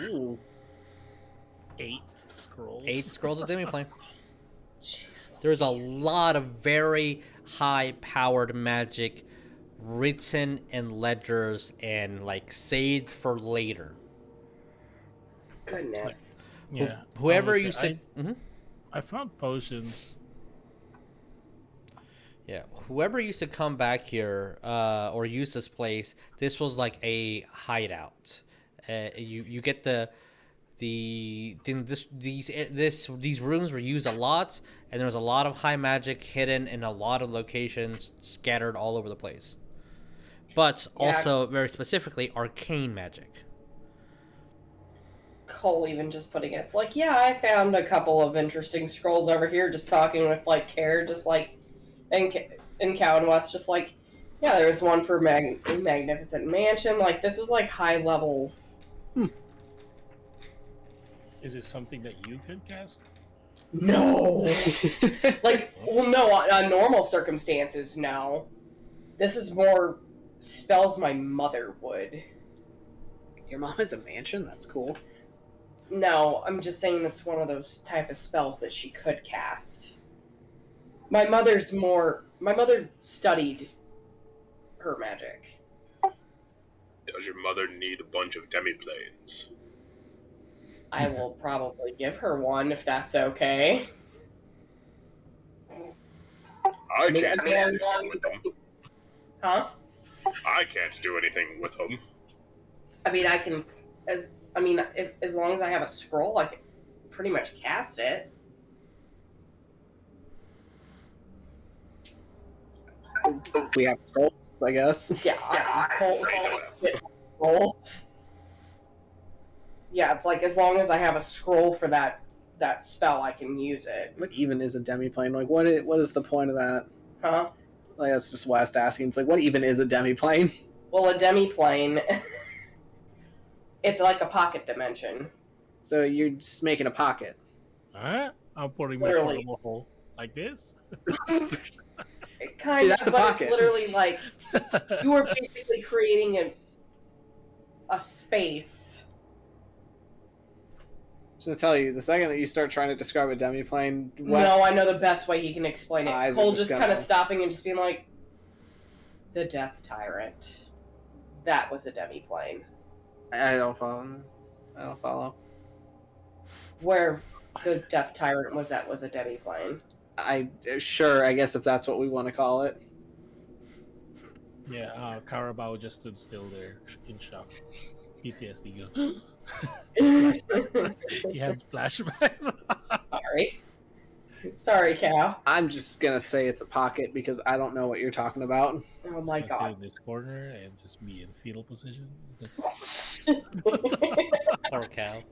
Ooh. 8 scrolls. 8 scrolls of demiplane. There's a lot of very high-powered magic written in ledgers and like saved for later. Goodness. Yeah. Whoever Honestly, you said, I found potions. yeah, whoever used to come back here or use this place, this was like a hideout. You get these rooms were used a lot, and there was a lot of high magic hidden in a lot of locations scattered all over the place. But also, very specifically, arcane magic. Cole even just putting it. It's like, yeah, I found a couple of interesting scrolls over here just talking with, like, Kaer, just like, and Cow and West, just like, yeah, there's one for Magnificent Mansion. Like, this is, like, high level. Is it something that you could cast? No! Like, well, no, on normal circumstances, no. This is more spells my mother would. Your mom has a mansion? That's cool. No, I'm just saying that's one of those type of spells that she could cast. My mother studied her magic. Does your mother need a bunch of demiplanes? I will probably give her one if that's okay. I can't do anything with them. Huh? I can't do anything with them. I mean, as long as I have a scroll, I can pretty much cast it. We have scrolls, I guess. Yeah, Cole rolls. Yeah, it's like as long as I have a scroll for that spell, I can use it. What even is a demiplane? Like, what is the point of that? Huh? Like, that's just West asking. It's like, what even is a demiplane? Well, a demiplane, it's like a pocket dimension. So you're just making a pocket. Alright, I'm putting my Literally. portable hole like this. It kind See, of, that's a but pocket. it's literally like you are basically creating a space. I'm just gonna tell you, the second that you start trying to describe a demiplane, No, I know the best way he can explain it. Eyes are Cole just just gonna- kind of stopping and just being like, the Death Tyrant. That was a demiplane. I don't follow. Where the Death Tyrant was at was a demiplane. I guess if that's what we want to call it. Yeah, Cowrabao just stood still there in shock. PTSD. He had flashbacks. Sorry, Cow. I'm just gonna say it's a pocket because I don't know what you're talking about. Oh my Just stay god. in this corner and just be in fetal position. Poor cow.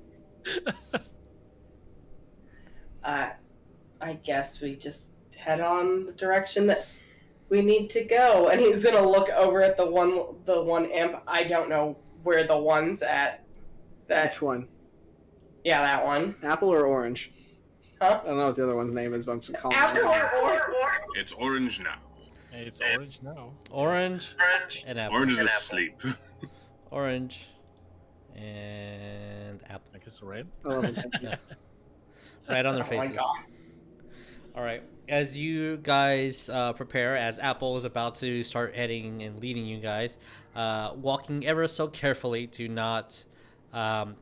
I guess we just head on the direction that we need to go. And he's gonna look over at the one imp. I don't know where the one's at. Which one? Yeah, that one. Apple or orange? Huh? I don't know what the other one's name is, but I'm just calling Apple it. or It's orange now. It's orange now. Orange and apple. Orange is asleep. Orange and apple. I guess red. Yeah. Right on their Oh my faces. god. All right. As you guys prepare, as Apple is about to start heading and leading you guys, walking ever so carefully to not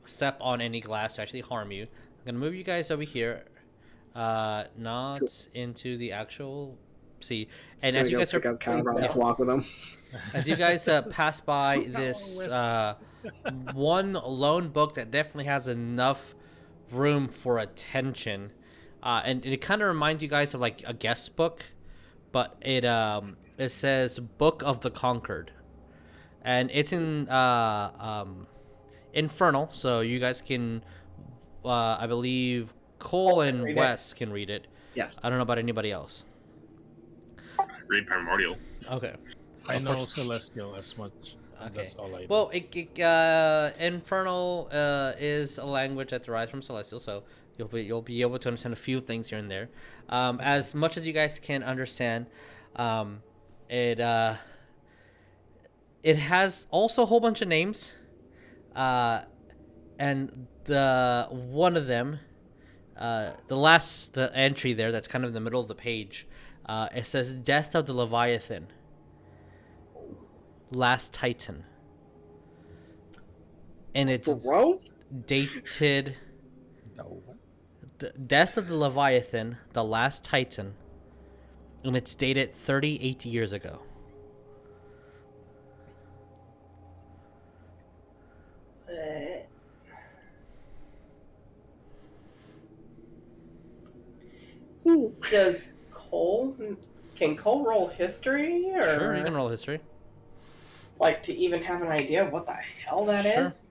step on any glass to actually harm you. I'm gonna move you guys over here, not into the actual sea. And So as we you go guys pick are, up Cowrabao, just walk with them. as you guys pass by this one lone book that definitely has enough room for attention, and it kind of reminds you guys of like a guest book, but it says Book of the Conquered, and it's in Infernal, so you guys can, I believe Cole and read it. Wes can read it. Yes. I don't know about anybody else. Read Primordial. Okay. I know Celestial as much. Okay. That's all I know. Well, Infernal is a language that derives from Celestial, so you'll be able to understand a few things here and there. As much as you guys can understand, it has also a whole bunch of names, and the one of them, the entry there that's kind of in the middle of the page, it says Death of the Leviathan. Last Titan. And it's Bro? dated No. the Death of the Leviathan, the Last Titan. And it's dated 38 years ago. Does Cole? Can Cole roll history, or Sure, you can roll history. like to even have an idea of what the hell that Sure. is?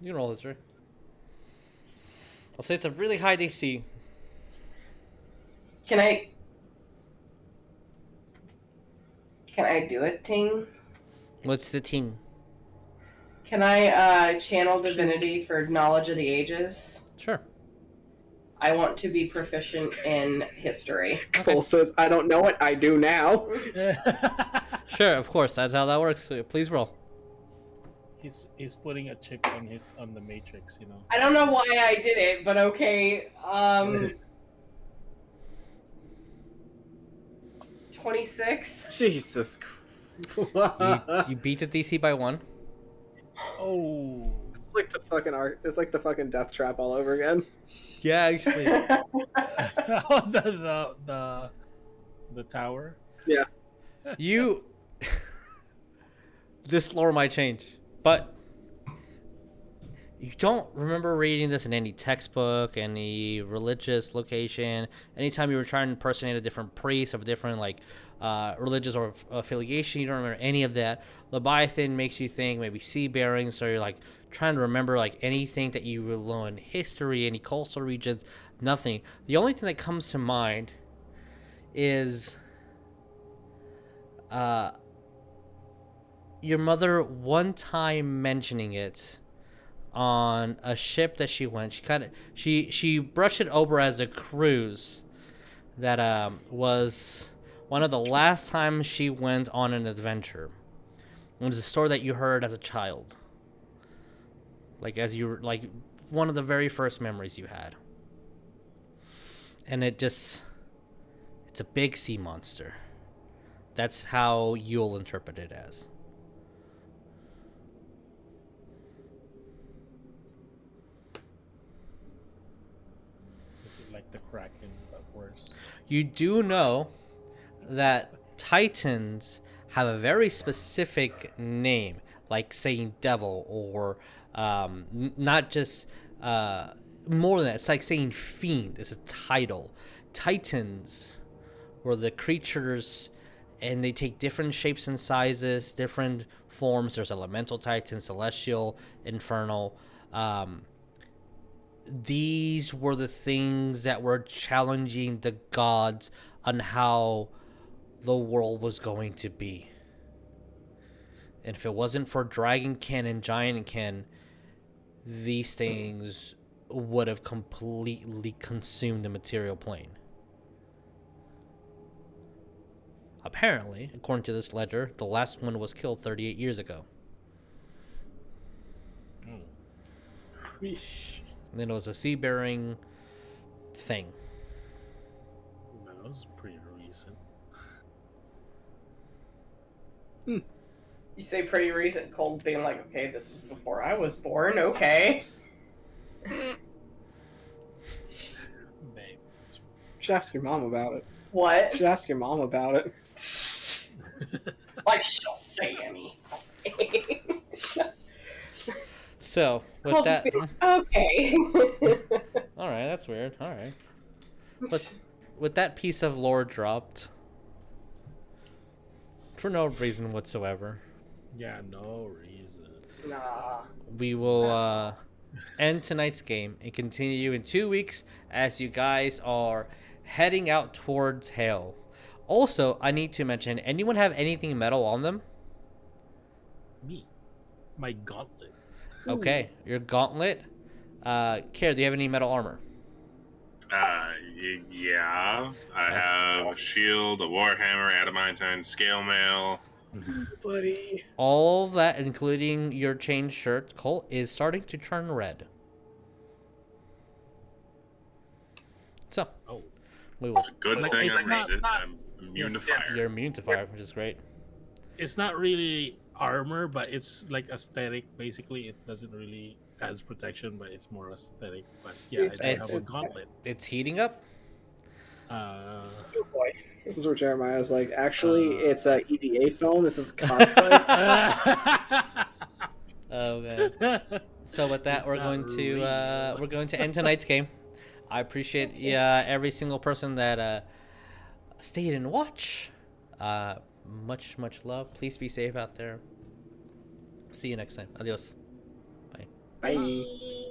You can roll history. I'll say it's a really high DC. Can I do it, Ting? What's the team? Can I channel divinity for knowledge of the ages? Sure. I want to be proficient in history. Cole says, I don't know it, I do now. Sure, of course. That's how that works. So please roll. He's putting a chip on the matrix, you know. I don't know why I did it, but okay. 26. Jesus You beat the DC by 1. Oh. It's like the fucking it's like the fucking death trap all over again. Yeah, actually. the tower. Yeah. You this lore might change, but you don't remember reading this in any textbook, any religious location. Anytime you were trying to impersonate a different priest of a different religious or affiliation, you don't remember any of that. Leviathan makes you think maybe sea bearings, so you're like trying to remember like anything that you will learn history, any coastal regions, nothing. The only thing that comes to mind is your mother one time mentioning it on a ship that she went. She brushed it over as a cruise that was one of the last times she went on an adventure. It was a story that you heard as a child, like as you were like one of the very first memories you had, and it's a big sea monster. That's how you'll interpret it as. Is it like the Kraken, but worse? You do know that Titans have a very specific name, like saying devil, or not just more than that. It's like saying fiend. It's a title. Titans were the creatures, and they take different shapes and sizes, different forms. There's elemental titan, celestial, infernal. These were the things that were challenging the gods on how the world was going to be. And if it wasn't for Dragonkin and Giantkin, these things would have completely consumed the material plane. Apparently, according to this ledger, the last one was killed 38 years ago. And then it was a sea-bearing thing. That was pretty recent. You say pretty recent, Cold being like, okay, this is before I was born, okay. Babe. Should ask your mom about it. What? Should ask your mom about it. Like she'll say anything. So, with Cold that... just be like, okay. Alright, that's weird. Alright. With that piece of lore dropped, for no reason whatsoever, Yeah, no reason. Nah. we will end tonight's game and continue in 2 weeks as you guys are heading out towards Hale. Also, I need to mention, anyone have anything metal on them? Me. My gauntlet. Okay, your gauntlet. Kaer, do you have any metal armor? Yeah. I have a shield, a warhammer, adamantine, scale mail. Buddy. All that, including your chain shirt, Colt, is starting to turn red. So, Oh. we will. It's a good Like, thing it's I'm not- resistant. I'm immune to fire. You're immune to fire, which is great. It's not really armor, but it's like aesthetic. Basically, it doesn't really adds protection, but it's more aesthetic. But yeah, I do have a gauntlet. It's heating up. Oh boy. This is where Jeremiah's like, actually, it's a EVA film. This is cosplay. Oh man. So with that, It's we're not going to end tonight's game. I appreciate every single person that stayed and watch. Much love. Please be safe out there. See you next time. Adios. Bye. Bye.